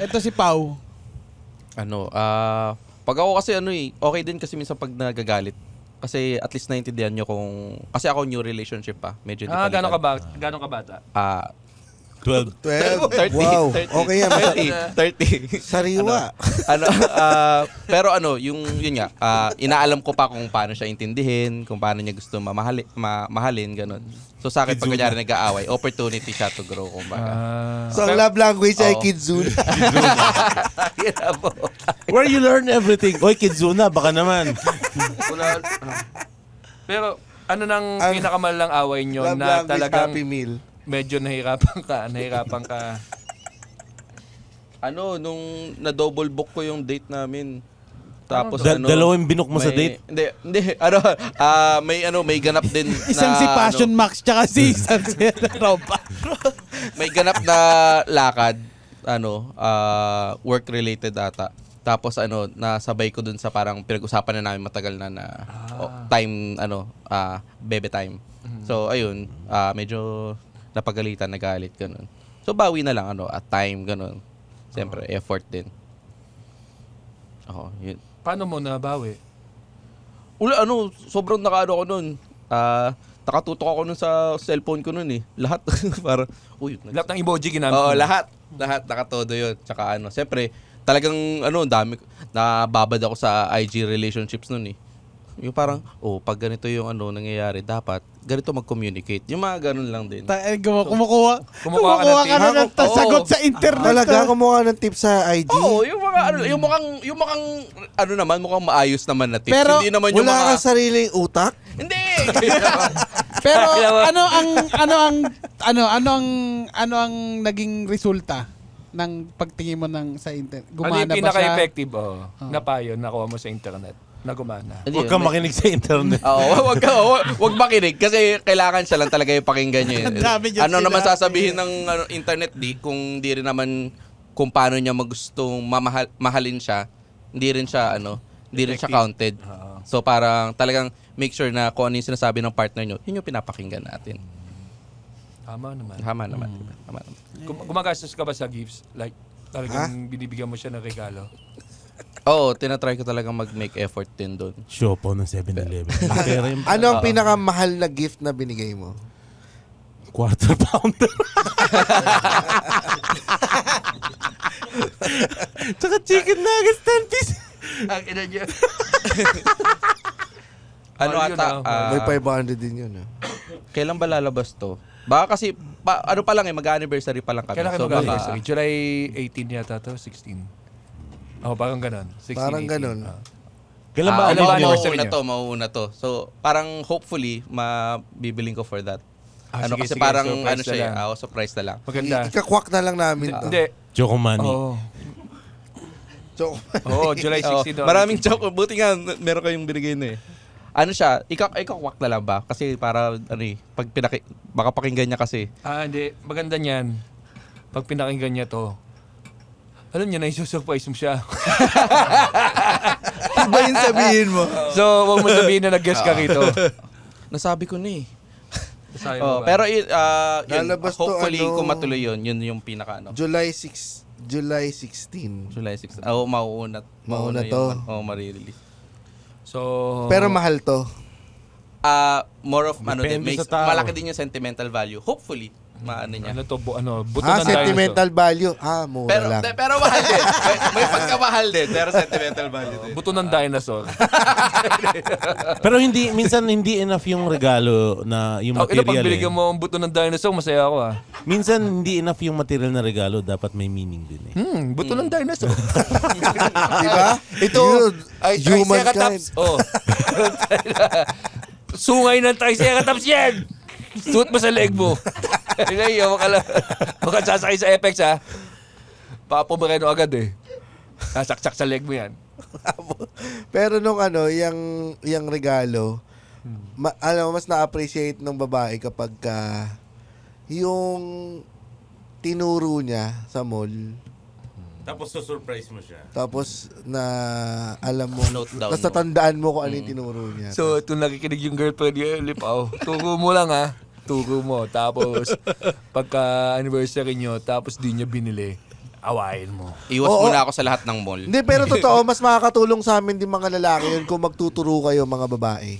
Ito si Pau. Pag ako kasi okay din kasi minsan pag nagagalit. Kasi at least naintindihan nyo kung... Kasi ako new relationship pa. Medyo hindi pa Gano'ng ka bata? 12. 12? 30. Wow. 30. Okay yan. 30. Sariwa. Pero yun nga, inaalam ko pa kung paano siya intindihin, kung paano niya gusto mahalin, ganun. So sa akin, pag kanyari nag-aaway, opportunity siya to grow, kumbaga. So, ang love language ay Kidzuna. Where you learn everything. Oy, Kidzuna, baka naman. Pero, Ano nang Ang pinakamalang away nyo Love na language, talagang Happy Meal. medyo nahirapan ka? Nung na-double book ko yung date namin. Tapos Dalawang binok mo sa date? Hindi. May ganap din Isang na, si Passion Max tsaka si isang si Ropa. may ganap na lakad, work-related ata. Tapos nasabay ko dun sa parang pinag-usapan na namin matagal na time, bebe time. So, ayun, medyo napagalitan, nagalit, ganun. So, bawi na lang, at time, ganun. Siyempre, effort din. Yun. Paano mo nabawi? Sobrang nakaano ko nun. Nakatutok ako nun sa cellphone ko nun eh. Lahat, parang, Lahat ng emoji ginamit Oo, mo? lahat, nakatodo yun. Tsaka siyempre, talagang dami, nababad ako sa IG relationships nun eh. Yung parang, pag ganito yung nangyayari, dapat ganito mag-communicate. Yung mga ganun lang din. Kumukuha ka na ng Oo. sagot sa internet. Talaga, kumuha ng tips sa IG. Oo, yung mga yung mukhang maayos naman na tips. Pero, hindi naman yung Wala mga... kang sariling utak? Hindi! Pero ano ang naging resulta ng pagtingin mo sa internet? Ano Gumana yung ba siya? pinaka-effective na payo nakuha mo sa internet na gumana? Huwag kang makinig sa internet. Oo, wag makinig kasi kailangan siya lang talaga yung pakinggan niyo. Ang dami niyan Ano naman sinabi. sasabihin ng internet kung di rin naman kung paano niya magustong mahalin siya, hindi rin siya counted. So parang talagang make sure na kung ano yung sinasabi ng partner niyo, yun yung pinapakinggan natin. Tama naman. Tama naman. Gumagastos ka ba sa gifts? Like, talagang binibigyan mo siya ng regalo? Oo, tinatry ko talagang mag-make effort din doon. Siopaw ng 7-Eleven. Pero yung Ano ang pinakamahal na gift na binigay mo? quarter pounder. Tsaka chicken nuggets, 10 pieces. Ang ina niya. Mahal yun, May 500 din yun. Kailan ba lalabas to? Baka kasi, pa mag-anniversary pa lang kami. Kailan kayo baka- mag-anniversary? July 18 yata to, 16. Parang ganun. 16, Parang 18. ganun. Kailan ba Ano ba anniversary mauuna to. So, parang hopefully, mabibiling ko for that. Sige, Kasi sige, parang surprise na lang. surprise na lang. Maganda. Ikakwak na lang namin to. Hindi. Choco money? Oo. So, July 16 daw. Maraming joke. Buti nga, meron kayong binigay na eh. Ikakwak na lang ba? Kasi para, pag baka pakinggan niya kasi. Hindi. Maganda niyan. Pag pinakinggan niya to, alam niya na isusurprise mo siya. Iba yung sabihin mo. So, huwag mo sabihin na nag-guess ka rito. Nasabi ko na eh. Sabi mo ba? Pero Lalabas to, hopefully kung matuloy yun yung pinaka July 16. July 6. Mauuna to. Marirelease. So, Pero mahal to. More of Depende sa tao. malaki din yung sentimental value. Hopefully, maano niya. buto ng Sentimental value. Mura Pero lang. pero mahal din. May pagkamahal din, pero sentimental value din. Buto ng dinosaur. Pero minsan hindi enough yung regalo na yung Pag material. binigyan mo ang buto ng dinosaur, masaya ako Minsan hindi enough yung material na regalo, dapat may meaning din eh. Buto ng dinosaur. Diba? Ito, human Triceratops. Sungay ng Triceratops yan! Suot mo sa leg mo. Ngayon, baka sasakay sa Apex Baka pumareno agad Sasaksak sa leg mo yan. Pero nung yung regalo, mas na-appreciate ng babae kapag yung tinuro niya sa mall, Tapos susurprise mo siya. tapos na alam mo, Note down tapos mo. natandaan mo kung ano yung tinuro niya. So, ito nakikinig yung girlfriend niya, Lipaw. Turo mo lang Turo mo. Tapos, pagka anniversary nyo, tapos di niya binili, awayin mo. Iwas muna ako sa lahat ng mall. Hindi, pero totoo, mas makakatulong sa amin din mga lalaki yun kung magtuturo kayo mga babae.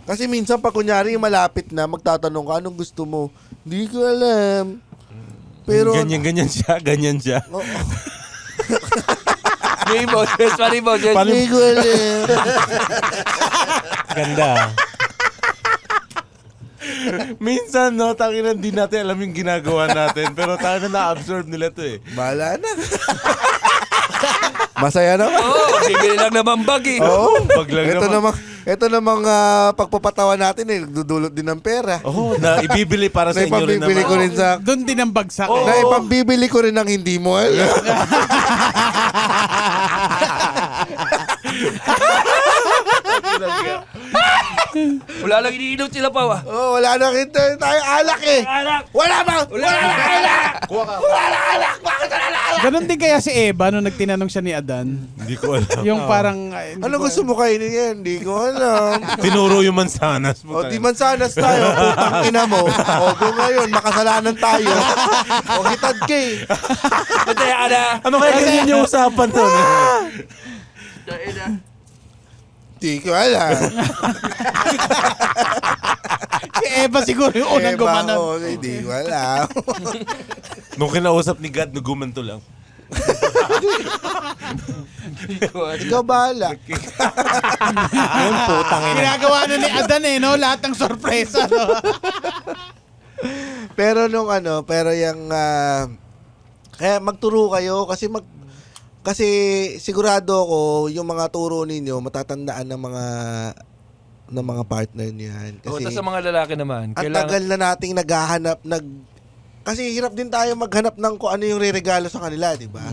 Kasi minsan pag kunyari malapit na, magtatanong ka, anong gusto mo? Hindi ko alam. Pero, Ganyan siya. Oo. May emotions, funny emotions. Hindi ko alam. Ganda. Minsan, tangina, di natin alam yung ginagawa natin. Pero tangina, na-absorb nila to eh. Bahala na. Masaya naman. Bibili lang naman bag Oo. Wag lang Ito naman. naman. Ito na mga pagpapatawa natin nagdudulot din ng pera. Na ibibili para sa inyo rin Naipambibili naman. ko rin sa... Doon din ang bagsak. Naipambibili ko rin ng hindi mo alam. Wala lang iniinom sila pa. Wala na kita tayo alak eh. Wala ba? Wala na alak! Wala na alak! Bakit wala na alak? Ganon din kaya si Eva nung nagtinanong siya ni Adan. Hindi ko alam. Yung parang... ay, hindi Ano ko- gusto mo kainin yan? Hindi ko alam. Tinuro yung mansanas. O di man sanas tayo, putang ina mo. O kung ngayon, makasalanan tayo. O hitad ka eh. Mataya ka na. Ano kaya ganyan yung usapan to? Di ko alam. Si Eva siguro yung unang gumanon. O, hindi ko alam. Nung kinausap ni God, nagumanto lang. Ikaw bahala. Yun, putang ina. Ginagawa na ni Adan no? Lahat ng sorpresa, no? Pero pero yung kaya magturo kayo kasi sigurado ako yung mga turo ninyo matatandaan ng mga partner niyan kasi Tapos sa mga lalaki naman, ang tagal na nating naghahanap kasi hirap din tayo maghanap ng kung ano yung reregalo sa kanila, di ba?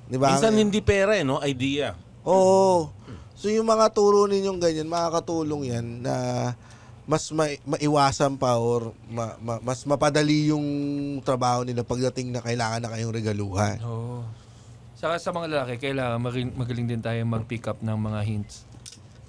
Di ba? Minsan hindi pera no? Idea. Oo. So yung mga turo ninyong ganyan, makakatulong yan na mas maiwasan pa or mas mapadali yung trabaho nila pagdating na kailangan na kayong regaluhan. Oo. Saka sa mga lalaki, kailangan magaling din tayo mag-pick up ng mga hints.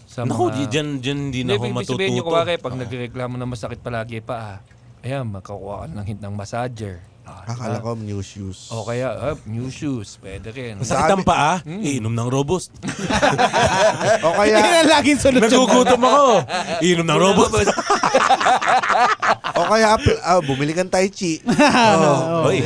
Sa Naku, mga... dyan hindi na ako Ibig sabihin nyo, matututo. kuwari, pag nagreklamo na masakit palagi pa, ayan, makakuha ka ng hint ng massager. Akala ko new shoes. O kaya, new shoes, pwede rin. Masakit ang paa, inom ng Robust. O kaya Hindi na laging solusyon. Nagugutom ako, inom ng Robust. o kaya bumili kang Tai Chi. Oy.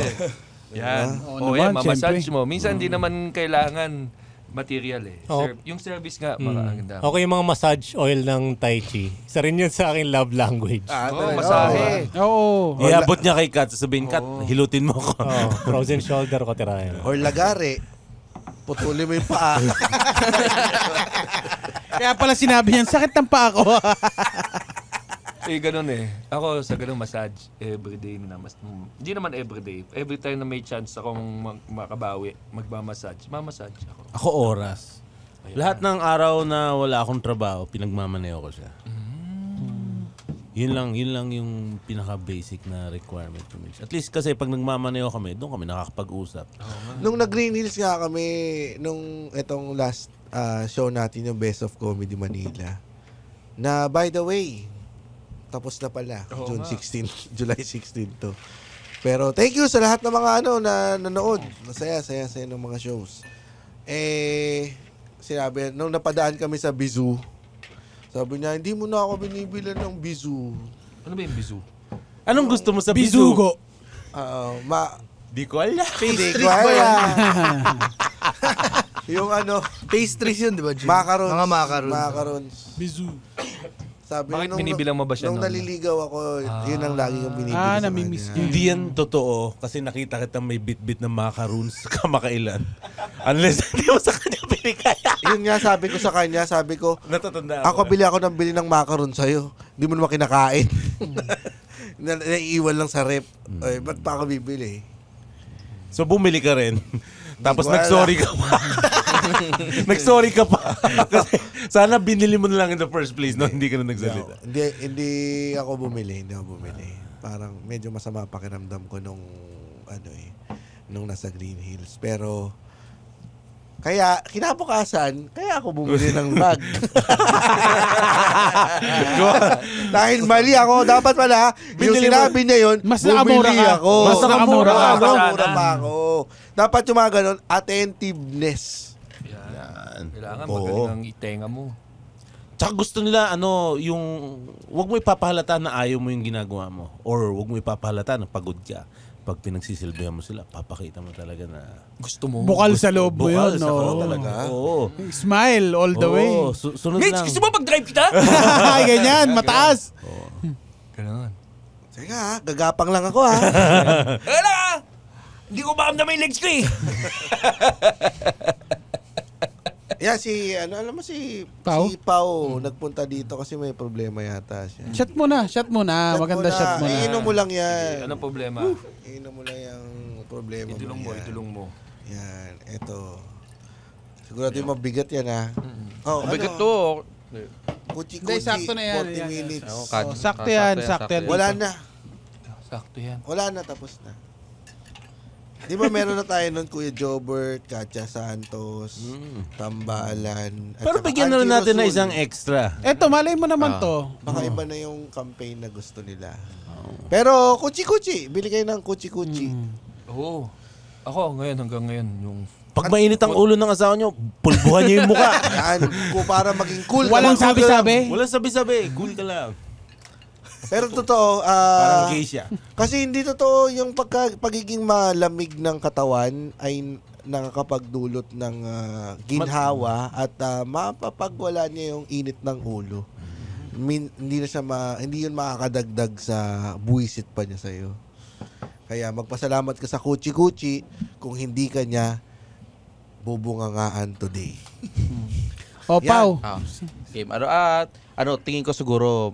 Yan. Oo O yan, naman, mamassage syempre. mo. Minsan di naman kailangan material eh. Oo. Yung service nga, maganda. Okay, yung mga massage oil ng Tai Chi. Isa rin yun sa aking love language. Oo, masahe. Oo. Iabot niya kay Kat, sasabihin, Kat, hilutin mo ko. Oh, frozen shoulder ko tirahin. Or lagare. Putuli mo yung paa. Kaya pala sinabi niyan, sakit ng paa ko. Eh, ganun eh. Ako sa ganung massage, everyday na hindi naman everyday. Every time na may chance akong makabawi, magmamassage, mamassage ako. Ako oras. Lahat ng araw na wala akong trabaho, pinagmamaneo ko siya. Yun lang yung pinaka-basic na requirement ko. At least kasi pag nagmamaneo kami, doon kami nakakapag-usap. Nung nag-Green Hills nga kami, nung etong last show natin, yung Best of Comedy Manila, na by the way, tapos na pala, June 16, July 16 to. Pero thank you sa lahat ng mga na nanood. Masaya ng mga shows. Sinabi, nung napadaan kami sa Bizu, sabi niya, hindi mo na ako binibilan ng Bizu. Ano ba yung bizu? Anong gusto mo sa bizu? Bizugo. Di ko alam. Hindi ko alam. Yung Pastries yun, di ba, Jim? macarons. Mga macarons. Macarons. Bizu. Sabi Bakit binibilang mo ba siya nung nun? naliligaw ako, yun ang lagi kong binibili sa namimiss kanya. niya. Hindi yan totoo kasi nakita kita may bit-bit ng macaroons kamakailan. Unless hindi mo sa kanya binigaya. Yun nga sabi ko sa kanya, sabi ko, Natatanda ako bili ako ng bili ng macaron sa'yo. Hindi mo naman kinakain. Naiiwan lang sa rep. Ay, ba't pa ako bibili? So bumili ka rin. Tapos ko alam. nag-sorry ka pa. Nag-sorry ka pa. Kasi sana binili mo na lang in the first place no hindi ka na nagsalita. Hindi ako bumili. Parang medyo masama pakiramdam ko nung nasa Green Hills. Pero kaya kinabukasan, kaya ako bumili ng bag. Dahil mali ako, dapat pala yung Binili mo. sinabi niya yun, Mas nakamura bumili ka. ako. Mas nakamura ka, no? Nakamura pa ako. Dapat yung mga ganun, attentiveness. Kailangan Oo. magaling ang itenga mo. Tsaka gusto nila yung wag mo ipapahalata na ayaw mo yung ginagawa mo or wag mo ipapahalata na pagod ka. Pag pinagsisilbihan mo sila, papakita mo talaga na Gusto mo. Bukal sa loob mo bukal yun. sa No? kanya talaga. Oo. Smile all the way. Oo, sunod Mitch, lang. gusto mo mag-drive kita? Ganyan, mataas. Ganun. Sige ha, gagapang lang ako ha. Wala! Hindi ko makamdam yung legs ko eh. Yeah, alam mo si Pao? Si Pao nagpunta dito kasi may problema yata siya. Shot mo na. Maganda shot mo na. Iinom mo lang yan. Anong problema? Iinom mo lang yung problema Idulong mo. Yan, eto. Sigurado yung mabigat yan, ha? Oh, Mabigat to. Kuchi-kuchi, Hindi, sakto na yan. 40 minutes. Sakto yan. Wala na. Sakto yan. Wala na, tapos na. Di ba meron na tayo nun, Kuya Jobert, Katya Santos, Tambalan. at Pero saka bigyan na rin Angie natin na Rosul. isang extra. Eto, malay mo naman to. Baka iba na yung campaign na gusto nila. Pero kuchi-kuchi, bili kayo ng kuchi-kuchi. Oo. Ako hanggang ngayon, yung Pag mainit ang ulo ng asawa nyo, pulbuhan nyo yung mukha. Yan, para maging cool. Walang ka, cool ka lang. sabi-sabi. Walang sabi-sabi. Cool ka lang. Pero totoo, Parang gay siya. kasi hindi totoo yung pagiging malamig ng katawan ay nakakapagdulot ng ginhawa at mapapagwala niya yung init ng ulo. Hindi yun makakadagdag sa buwisit pa niya sa'yo. Kaya magpasalamat ka sa kuchi-kuchi kung hindi ka niya bubungangaan today. O, Pao. Game. Tingin ko siguro,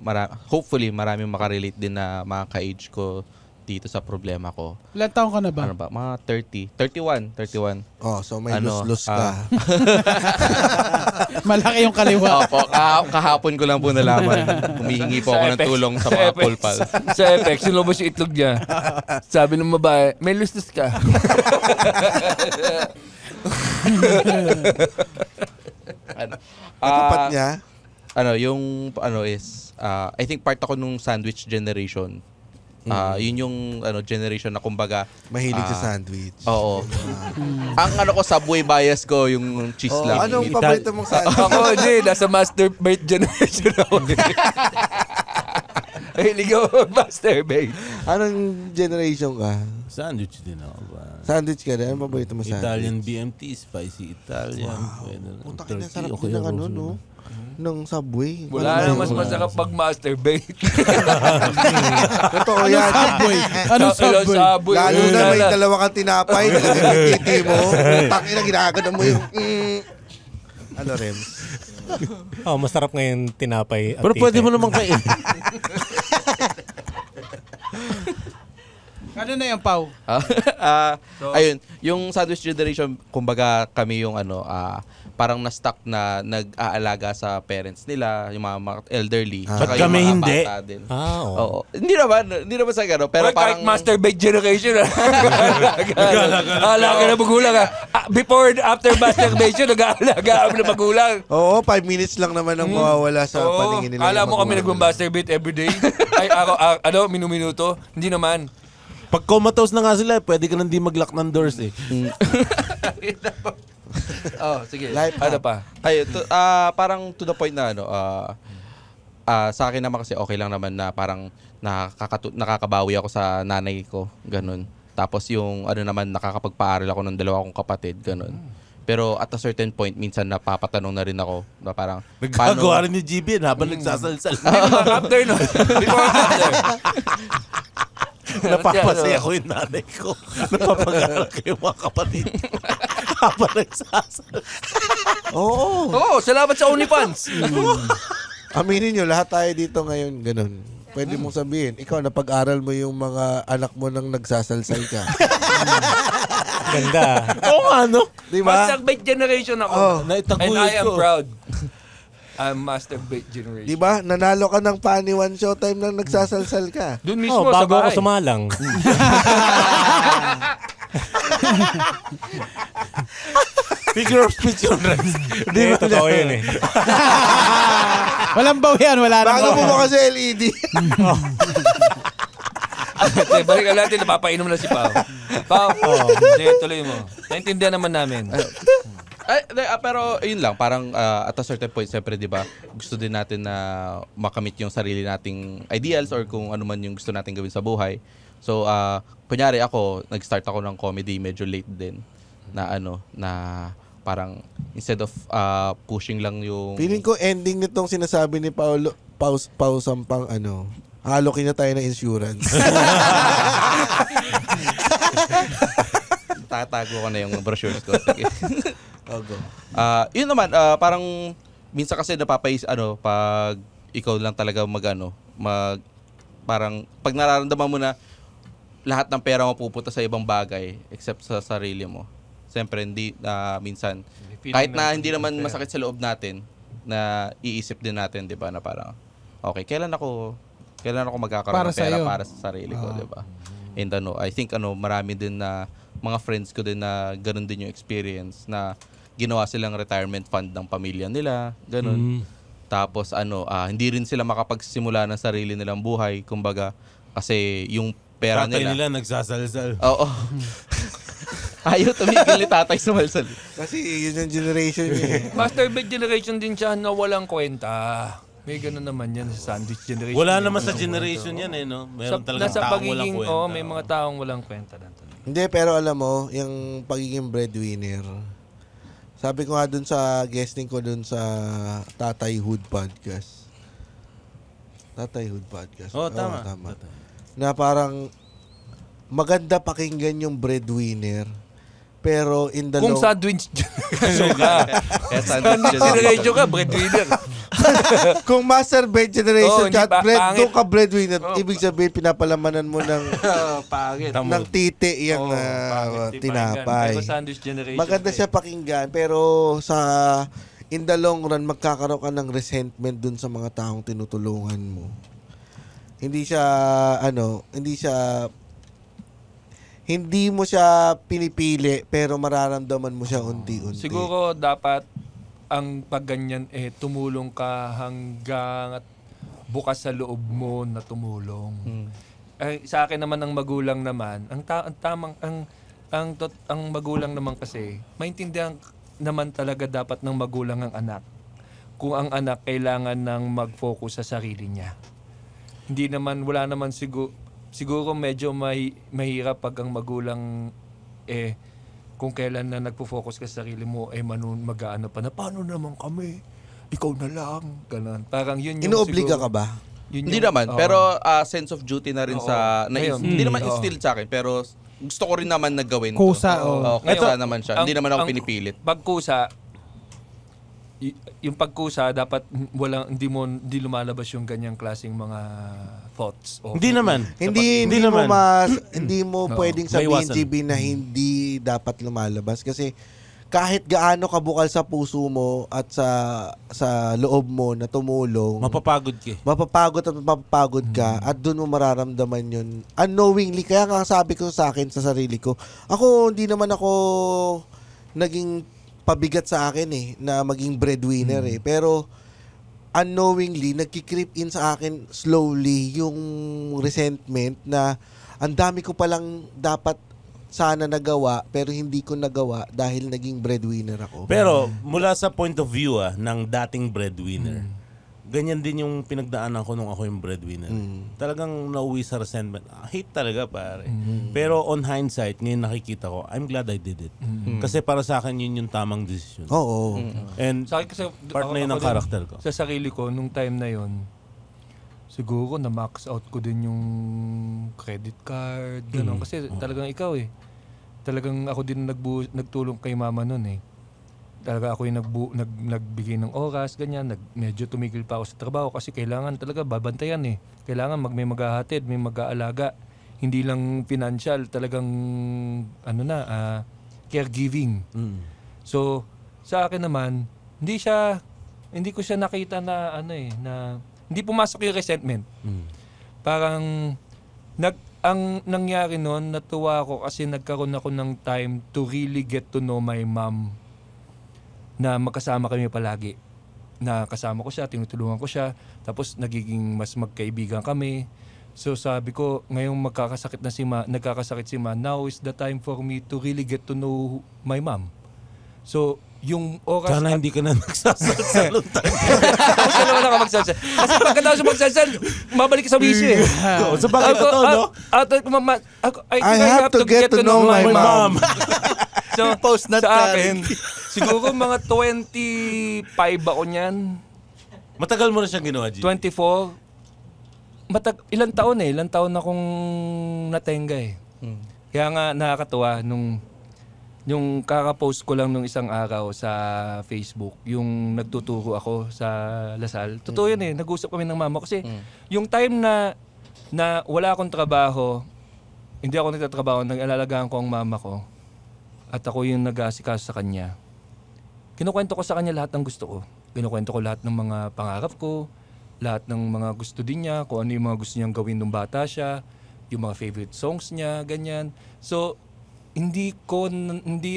hopefully, maraming makarelate din na mga ka-age ko dito sa problema ko. Ilan taong ka na ba? Ano ba? Mga 30. 31. Oh, so may lus-lus ka. Malaki yung kaliwa. Opo, kahapon ko lang po nalaman. Humihingi po ako ng tulong sa mga pulpal. Sa Apex, sinubos yung itlog niya. Sabi ng babae, may lustos ka. Natapat niya? I think part ako nung sandwich generation. Yun yung generation na kumbaga Mahilig sa sandwich. Oo. Ang ko Subway bias ko yung cheese lang. Anong paborito mong sandwich? Ako, nasa masturbate generation ako. Hilig ako masturbate. Anong generation ka? Sandwich din ako ba? Sandwich ka rin? Anong paborito mo sandwich? Italian BMT, spicy Italian. Pwede na. Puta ka na, sarap okay din ng ako. no? Ng Subway. Wala na mas masarap pag masturbate. Totoo yan. Subway. Anong Subway? Lalo na may dalawa kang tinapay. Nagkakiti mo. Tangina, ginagano mo yung... Ano, Rems? Masarap ngayon tinapay at Pero pwede mo naman kain. Ano na yung Pao? Ayun, yung sandwich generation, kumbaga kami yung parang na-stuck na nag-aalaga sa parents nila, yung mga elderly. Tsaka yung kami mga hindi. bata din. Oo. Oo. Hindi naman sa gano'n. Pero Kahit parang... masturbate generation. Alaga na magulang. Before and after masturbation, nag-aalaga na magulang. Oo, 5 minutes lang naman ang mawawala sa paningin nila. Kala yung mo kami magulang. nag-masturbate everyday? Ay, minuminuto? Hindi naman. Pag comatose na nga sila, pwede ka nang di mag-lock ng doors eh. Sige. Life Ano pa? Ay, parang to the point na sa akin naman kasi okay lang naman na parang nakakabawi ako sa nanay ko, ganun. Tapos yung naman nakakapagpaaral ako ng dalawa kong kapatid, ganun. Pero at a certain point, minsan napapatanong na rin ako na parang Nagkagawa rin ni GB habang nagsasalsal. After no? Before and after? Napapasaya ko yung nanay ko. Napapag-aral ko yung mga kapatid. Habang nagsasal. Oo. Oo, salamat sa OnlyFans. Aminin nyo, lahat tayo dito ngayon, ganun. Pwede mong sabihin, ikaw, napag-aral mo yung mga anak mo nang nagsasalsal ka. Ganda. Oo nga, no? Di ba? Masturbate generation ako. Oh, And naitaguyod I am ko. proud. I'm masturbate generation. Di ba? Nanalo ka ng Paniwan Showtime nang nagsasalsal ka. Doon mismo sa Bago ako bahay. sumalang. Figure of speech yun, Rex. Hindi, totoo yun eh. Walang bawian, wala na. Bago mo mo kasi LED. Okay, balikan natin, napapainom na si Pao. Pao, sige, tuloy mo. Naintindihan naman namin. Pero yun lang, parang at a certain point, siyempre, di ba, gusto din natin na makamit yung sarili nating ideals or kung ano man yung gusto natin gawin sa buhay. So, kunyari ako, nag-start ako ng comedy, medyo late din, na parang instead of pushing lang yung... Feeling ko ending nitong sinasabi ni Pao Sampang, halokin na tayo ng insurance. Tatago ko na yung brochures ko. Sige. Yun naman, parang minsan kasi pag ikaw lang talaga parang pag nararamdaman mo na lahat ng pera mo pupunta sa ibang bagay except sa sarili mo. Siyempre, minsan, kahit na hindi naman masakit sa loob natin, na iisip din natin, di ba, na parang, okay, kailan ako magkakaroon Para ng pera sa'yo. para sa sarili ko, di ba? And I think marami din na mga friends ko din na ganun din yung experience na ginawa silang retirement fund ng pamilya nila, ganun. Tapos hindi rin sila makapagsimula ng sarili nilang buhay, kumbaga, kasi yung pera Tatay nila. nila nagsasalsal. Oo. Ayaw tumigil ni tatay sumalsal. Kasi yun yung generation niya. Masturbate generation din siya na walang kwenta. May gano'n naman yan sa sandwich generation. Wala naman sa generation yan no? Meron talagang nasa taong walang kwenta. may mga taong walang kwenta. Hindi, pero alam mo, yung pagiging breadwinner, sabi ko nga dun sa guesting ko dun sa Tatayhood Podcast. Tatayhood Podcast. Oo, tama. Na parang maganda pakinggan yung breadwinner, pero in the Kung long... sandwich generation ka. Kaya Sandwich generation ka, breadwinner. Kung master bread generation hindi ka at pangit. doon ka breadwinner, ibig sabihin pinapalamanan mo ng Pangit. ng titi yung Pangit, di tinapay. Pero sandwich generation. Maganda ka siya pakinggan, pero sa in the long run, magkakaroon ka ng resentment dun sa mga taong tinutulungan mo. Hindi mo siya pinipili, pero mararamdaman mo siya unti-unti. Siguro dapat ang pagganyan tumulong ka hanggang at bukas sa loob mo na tumulong. Sa akin naman ang magulang naman, ang magulang naman kasi maintindihan naman talaga dapat ng magulang ang anak. Kung ang anak kailangan ng mag-focus sa sarili niya. Wala naman siguro medyo mahirap pag ang magulang kung kailan na nagpo-focus ka sa sarili mo mag-aano pa na paano naman kami? Ikaw na lang. Ganun. Parang yun yung Inuobliga siguro, ka ba? Hindi naman, pero sense of duty na rin hindi naman instilled sa akin, pero gusto ko rin naman nagawin Kusa, to. Kusa naman siya. Hindi naman ako pinipilit. Pagkusa, yung pagkusa dapat hindi lumalabas yung ganyang klaseng mga thoughts. Hindi naman. Hindi mo pwedeng sabihin, Maiwasan. GB, na hindi dapat lumalabas kasi kahit gaano ka bukal sa puso mo at sa loob mo na tumulong, Mapapagod ka. mapapagod ka at doon mo mararamdaman yun unknowingly. Kaya nga sabi ko sa akin, sa sarili ko, hindi naman ako naging pabigat sa akin na maging breadwinner pero unknowingly nagki-creep in sa akin slowly yung resentment na ang dami ko palang dapat sana nagawa pero hindi ko nagawa dahil naging breadwinner ako. Pero mula sa point of view ng dating breadwinner, ganyan din yung pinagdaanan ko nung ako yung breadwinner. Talagang nauwi sa resentment. Hate talaga, pare. Pero on hindsight, ngayon nakikita ko, I'm glad I did it. Kasi para sa akin, yun yung tamang decision. Oo. And Sa akin kasi, part na yun ng karakter ko. Sa sarili ko, nung time na yon, siguro na-max out ko din yung credit card, gano'n. Kasi talagang ikaw talagang ako din nagtulong kay mama nun Talaga ako yung nagbigay ng oras, ganyan. Medyo tumigil pa ako sa trabaho kasi kailangan talaga babantayan Kailangan may maghahatid, may mag-aalaga. Hindi lang financial, talagang caregiving. So, sa akin naman, hindi ko siya nakita na na hindi pumasok yung resentment. Parang ang nangyari noon, natuwa ako kasi nagkaroon ako ng time to really get to know my mom. Na magkasama kami palagi. Na kasama ko siya, tinutulungan ko siya, tapos nagiging mas magkaibigan kami. So sabi ko, ngayong nagkakasakit si Ma, now is the time for me to really get to know my mom. So, yung oras... Sana hindi ka na nagsasalsal. Kasi naman ako magsalsal. Kasi pagkatapos magsalsal, mabalik ka sa wisyo Sa bagay totoo, no? I have to get to know my mom. So, Post not sa akin, siguro mga 25 ako niyan. Matagal mo na siyang ginawa, G. 24. Ilang taon akong natenga Kaya nga nakakatuwa nung Yung kaka-post ko lang nung isang araw sa Facebook, yung nagtuturo ako sa Lasal. Totoo yun nag-usap kami ng mama kasi yung time na wala akong trabaho, hindi ako nagtatrabaho, nag-alalagaan ko ang mama ko at ako yung nag-aasikaso sa kanya. Kinukwento ko sa kanya lahat ng gusto ko. Kinukwento ko lahat ng mga pangarap ko, lahat ng mga gusto din niya, kung ano yung mga gusto niyang gawin nung bata siya, yung mga favorite songs niya, ganyan. So, hindi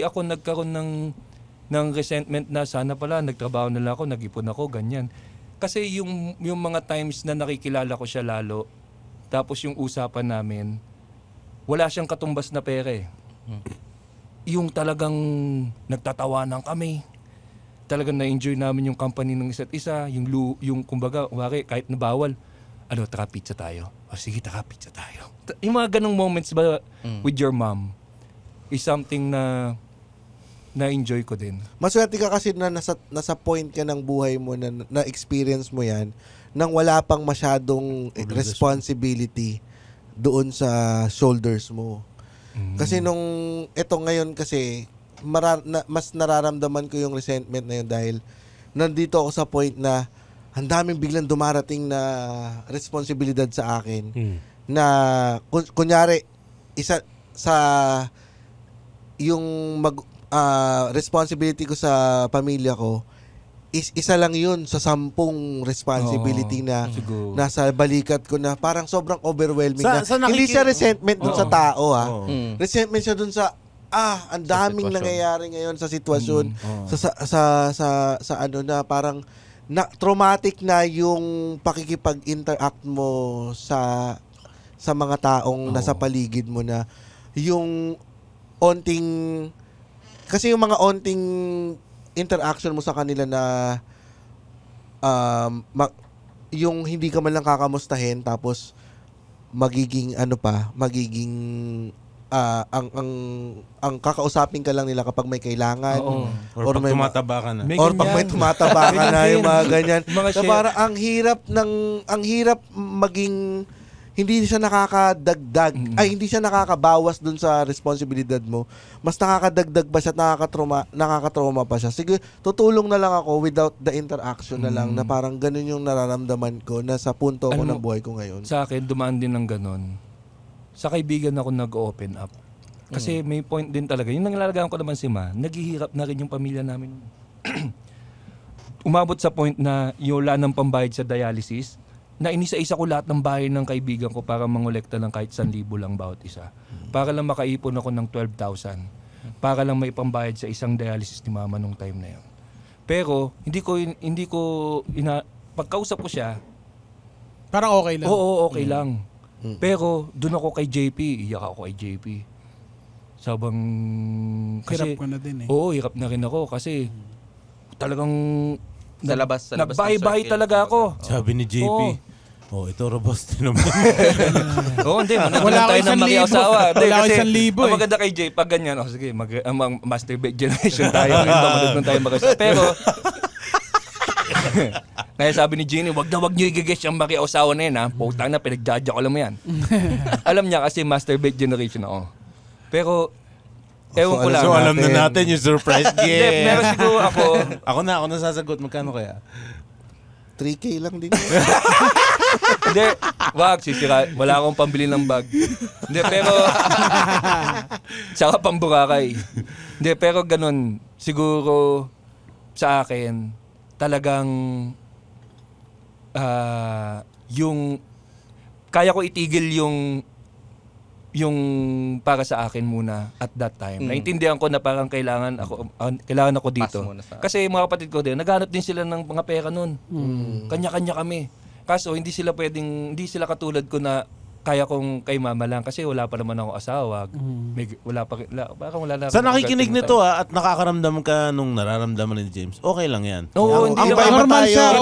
ako nagkaroon ng resentment na sana pala nagtrabaho na lang ako, nag-ipon ako, ganyan. Kasi yung mga times na nakikilala ko siya lalo, tapos yung usapan namin, wala siyang katumbas na pera Yung talagang nagtatawanan kami. Talagang na-enjoy namin yung company ng isa't isa, yung kumbaga, kahit na bawal, tara pizza tayo. Sige, tara pizza tayo. Yung mga ganong moments ba with your mom is something na na-enjoy ko din. Maswerte ka kasi na nasa point ka ng buhay mo na experience mo yan nang wala pang masyadong responsibility doon sa shoulders mo. Kasi ito ngayon kasi mas nararamdaman ko yung resentment na yun dahil nandito ako sa point na ang daming biglang dumarating na responsibilidad sa akin na kunyari isa sa yung responsibility ko sa pamilya ko isa lang yun sa 10 responsibility na nasa balikat ko na parang sobrang overwhelming hindi siya resentment dun sa tao resentment siya dun sa ang daming nangyayari ngayon sa sitwasyon sa ano na parang traumatic na yung pakikipag-interact mo sa mga taong nasa paligid mo na yung kasi yung mga onting interaction mo sa kanila na yung hindi ka man lang kakamustahin tapos magiging ang kakausapin ka lang nila kapag may kailangan or pag tumataba ka na. Or pag may tumataba ka na yung mga ganyan. So parang ang hirap maging hindi siya nakakadagdag hindi siya nakakabawas dun sa responsibilidad mo. Mas nakakadagdag pa siya at nakakatrauma pa siya. Sige, tutulong na lang ako without the interaction na lang na parang ganun yung nararamdaman ko na sa punto ko ng buhay ko ngayon. Sa akin, dumaan din ng ganun. Sa kaibigan ako nag-open up. Kasi may point din talaga. Yung nangilalagaan ko naman si Ma, naghihirap na rin yung pamilya namin. Umabot sa point na wala ng pambayad sa dialysis, na inisa-isa ko lahat ng bahay ng kaibigan ko para mangolekta ng kahit 1,000 lang bawat isa. Para lang makaipon ako ng 12,000. Para lang may pambayad sa isang dialysis ni Mama nung time na yun. Pero, pagkausap ko siya, parang okay lang. Oo, okay lang. Pero, doon ako kay JP. Iyak ako kay JP. Sabang, kasi, hirap ka na din Oo, hirap na rin ako kasi talagang sa labas nagbahay-bahay talaga ako. Sabi ni JP, ito robust din naman. Hindi. Wala tayo ng mag-asawa. Wala ko 1,000 Ang maganda kay Jay, pag ganyan, sige, masturbate generation tayo. Manood tayo mag-asawa. Pero, kaya sabi ni Jenny, wag nyo i-guess yung maki-asawa na yun, ha? Putang na, pinag-judge ko lang mo yan. Alam niya kasi masturbate generation ako. Pero, ewan ko lang. So, alam na natin yung surprise gift. Pero siguro ako na sasagot. Magkano kaya? 3K lang din. Hindi, wag, sisira. Wala akong pambili ng bag. Hindi, pero, saka pamburakay. Hindi, pero ganun, siguro, sa akin, talagang, yung, kaya ko itigil yung para sa akin muna at that time. Naintindihan ko na parang kailangan ako dito. Kasi mga kapatid ko din, naghanap din sila ng mga pera nun. Kanya-kanya kami. Kaso hindi sila katulad ko na kaya kong kay Mama lang kasi wala pa naman ako asawa. Parang wala na. Sa nakikinig nito at nakakaramdam ka nung nararamdaman ni James, okay lang yan. Oo, hindi normal siya.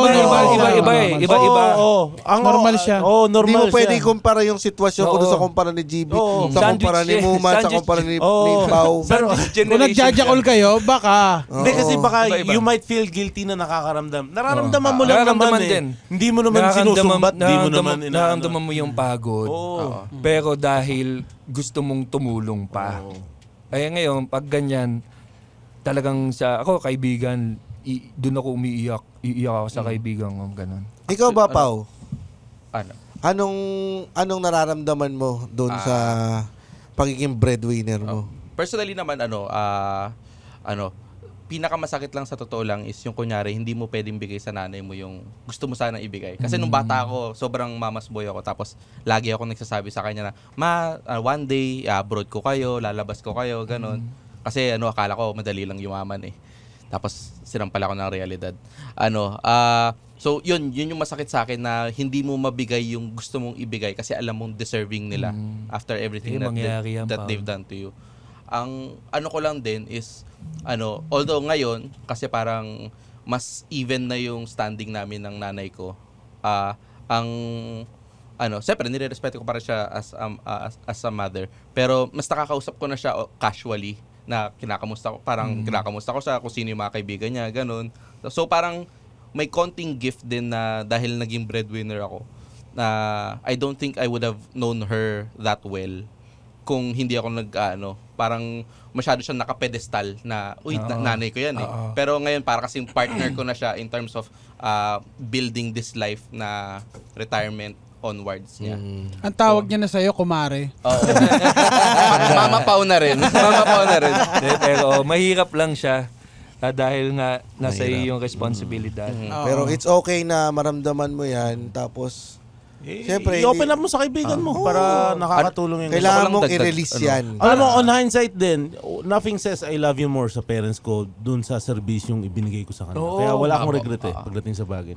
Iba. Normal siya. Hindi mo pwede ikumpara yung sitwasyon ko sa kumpara ni GB, sa kumpara ni Muman, sa kumpara ni Pao. Kung nagjajakol kayo, baka. Hindi kasi baka you might feel guilty na nakakaramdam. Nararamdaman mo lang naman Hindi mo naman sinusumbat, hindi mo naman nararamdaman mo yung pagod. Pero dahil gusto mong tumulong pa. Ay ngayon, pag ganyan, talagang ako, kaibigan, doon ako umiiyak. Iiyak ako sa kaibigan ko, ganun. Ikaw ba, Pao? Ano? Anong nararamdaman mo doon sa pagiging breadwinner mo? Personally naman, pinakamasakit lang sa totoo lang is yung kunyari, hindi mo pwedeng bigay sa nanay mo yung gusto mo sanang ibigay. Kasi nung bata ako, sobrang mama's boy ako. Tapos lagi ako nagsasabi sa kanya na, one day, abroad ko kayo, lalabas ko kayo, ganun. Kasi akala ko madali lang yumaman eh. Tapos sinampal ako ng realidad. So yun yung masakit sa akin na hindi mo mabigay yung gusto mong ibigay kasi alam mong deserving nila after everything that they've done to you. Ang ko lang din is although ngayon kasi parang mas even na yung standing namin ng nanay ko, siyempre nire-respeto ko para siya as a mother, pero mas nakakausap ko na siya casually na kinakamusta ko, parang kinakamusta ko siya kung sino yung mga kaibigan niya, ganun. So parang may konting gift din na dahil naging breadwinner ako na I don't think I would have known her that well kung hindi ako parang masyado siyang nakapedestal na, nanay ko yan eh. Pero ngayon, para kasing partner ko na siya in terms of building this life na retirement onwards niya. Ang tawag niya na sa'yo, kumare. Oo. Mama Pao na rin. Mama Pao na rin. Pero mahirap lang siya dahil nga nasa iyo yung responsibilidad. Pero it's okay na maramdaman mo yan, tapos siyempre, i-open up mo sa kaibigan mo para nakakatulong yung kailangan mong i-release yan. Alam mo, on hindsight din, nothing says I love you more sa parents ko dun sa servisyong ibinigay ko sa kanila. Kaya wala akong regret pagdating sa bagay.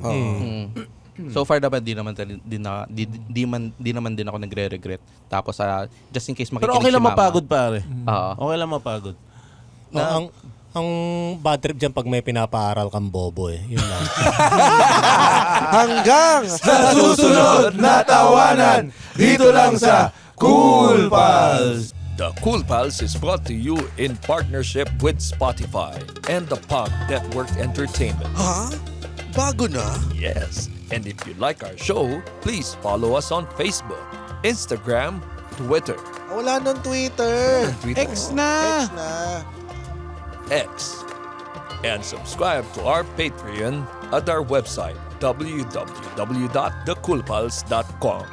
So far naman, di naman din ako nagre-regret. Tapos, just in case makikinig pero okay lang si mama. mapagod, pare. Oo. Okay lang mapagod. Ang bad trip dyan pag may pinapaaral kang bobo eh. Yun lang. Hanggang Sa susunod na tawanan, dito lang sa Cool Pals. The Cool Pals is brought to you in partnership with Spotify and the Pop Network Entertainment. Ha? Bago na? Yes. And if you like our show, please follow us on Facebook, Instagram, Twitter. Wala nang Twitter. X na. X. And subscribe to our Patreon at our website, www.thecoolpals.com.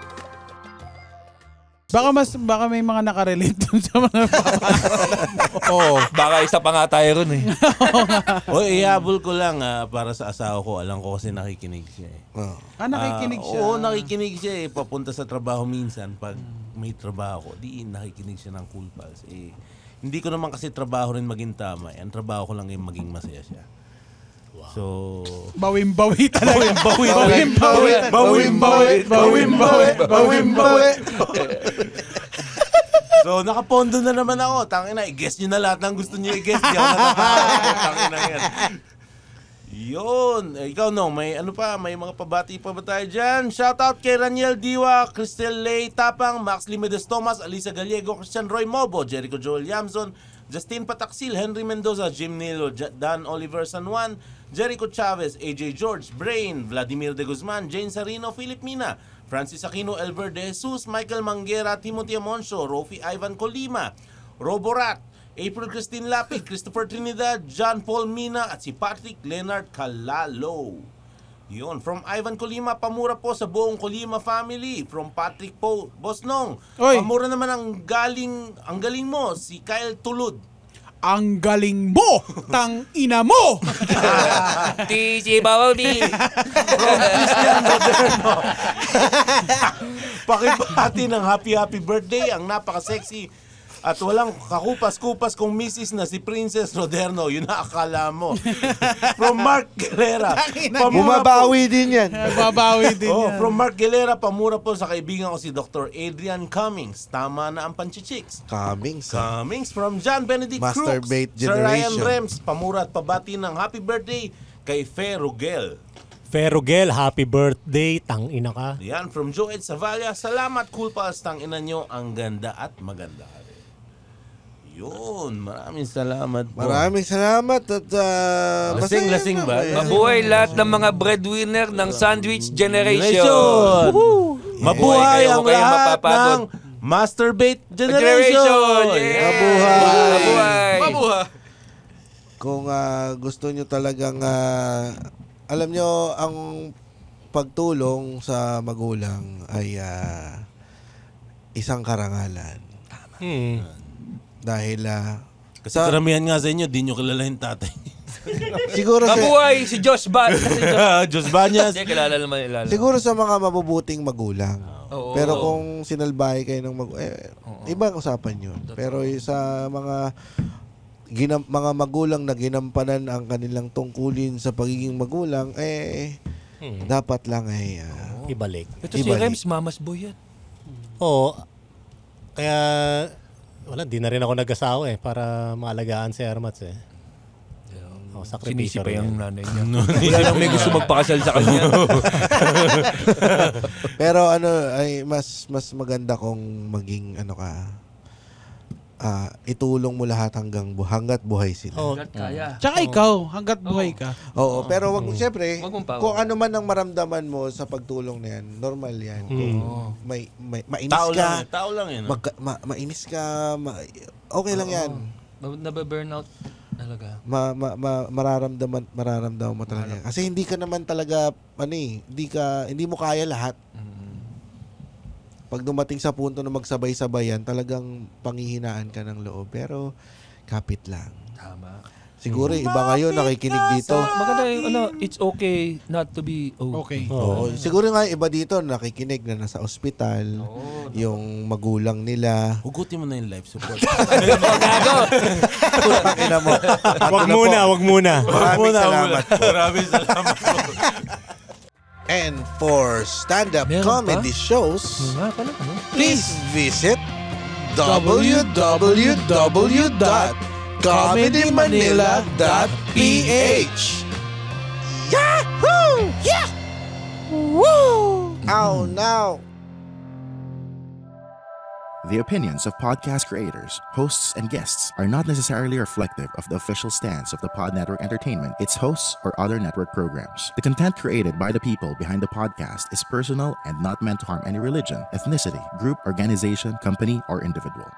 Baka may mga nakarelate dun sa mga Baka isa pa nga tayo ron eh. Ihabol ko lang para sa asawa ko. Alam ko kasi nakikinig siya eh. nakikinig siya. Oo, nakikinig siya eh. Papunta sa trabaho minsan. Pag may trabaho ko, nakikinig siya ng Cool Pals. Hindi ko naman kasi trabaho rin maging tama. Ang trabaho ko lang yung maging masaya siya. Wow. So, bawim-bawi talaga. Bawim-bawi. So, nakapondo na naman ako. Tangina, i-guess nyo na lahat ng gusto nyo i-guess. Di ako Tangina yan. Yun. Ikaw, no, may mga pabati pa ba tayo dyan? Shoutout kay Raniel Diwa, Cristel Lay Tapang, Max Limedes Thomas, Alisa Gallego, Christian Roy Mobo, Jericho Joel Yamson, Justin Pataksil, Henry Mendoza, Jim Nilo, Dan Oliver San Juan, Jericho Chavez, AJ George, Brain, Vladimir De Guzman, Jane Sarino, Philip Mina, Francis Aquino, Elver De Jesus, Michael Manguera, Timothy Amoncio, Rofi Ivan Colima, Roborat, April Christine Lapid, Christopher Trinidad, John Paul Mina at si Patrick Leonard Calalo. Yun, from Ivan Colima, pamura po sa buong Colima family. From Patrick Po, Bosnong. Pamura naman ang galing mo, si Kyle Tulud. Ang galing mo, tang ina mo. TG Bawaldi. From Christian Moderno. Pakibati ng happy birthday ang napaka-sexy at walang kakupas-kupas kung misis na si Princess Roderno. Yun na akala mo. From Mark Galera. Bumabawi din yan. From Mark Galera, pamura po sa kaibigan ko si Dr. Adrian Cummings. Tama na ang panchichicks. Cummings from John Benedict Crooks. Masturbate Sir Ryan generation. Rems, pamura at pabati ng happy birthday kay Fe Rugel. Ferugel, happy birthday, tangina ka. Yan, from Joed Savalla. Salamat, Cool Pals, tangina nyo. Ang ganda at maganda. Yun, maraming salamat po. Maraming salamat at lasing ba? Mabuhay lahat ng mga breadwinner ng Sandwich Generation. Mabuhay ang Huwag kayong lahat mapapagod. ng Masturbate Generation! Yeah! Mabuhay! Mabuhay! Mabuha! Kung gusto nyo talagang, alam nyo, ang pagtulong sa magulang ay isang karangalan. Dahil, Kasi karamihan nga sa inyo, di nyo kilala yung tatay. siguro Mabuhay si Josh Bat. Diyos Banyas. Hindi, kilala naman nila. siguro sa mga mabubuting magulang. Oo. Pero kung sinalbahe kayo ng ibang usapan yun. Pero sa mga mga magulang na ginampanan ang kanilang tungkulin sa pagiging magulang, dapat lang Ibalik. Ito si Ibalik. Rems, mama's boy yan. Oo. Kaya, wala, di na rin ako nag-asawa para maalagaan si Ermats eh. Sinisi Sakripisyo pa rin yung yan. nanay niya. Wala lang may gusto magpakasal sa kanya. Pero ay mas maganda kung maging itulong mo lahat hanggat buhay sila. Oo. Kaya. Tsaka ikaw, hanggat buhay ka. Oo, pero wag syempre, Wag mong pawa. kung ano man ang maramdaman mo sa pagtulong na yan, normal yan. Kung may mainis ka, Tao lang yun. mainis ka, okay lang yan. Nabe-burnout talaga. Mararamdaman mo talaga. Kasi hindi ka naman talaga hindi mo kaya lahat. Pag dumating sa punto na magsabay-sabayan, talagang panghihinaan ka ng loob. Pero kapit lang. Tama. Siguro iba ngayon nakikinig dito. Maganda yung it's okay not to be Okay. Oo. Siguro nga iba dito nakikinig na nasa ospital, yung magulang nila. Hugutin mo na yung life support. Pakina mo. Wag muna. Maraming salamat po. Maraming salamat po. And for stand-up Meron comedy shows, Nga pala, please visit www.comedymanila.ph. Yahoo! Yeah! Woo! Ow, now. The opinions of podcast creators, hosts, and guests are not necessarily reflective of the official stance of the Pod Network Entertainment, its hosts, or other network programs. The content created by the people behind the podcast is personal and not meant to harm any religion, ethnicity, group, organization, company, or individual.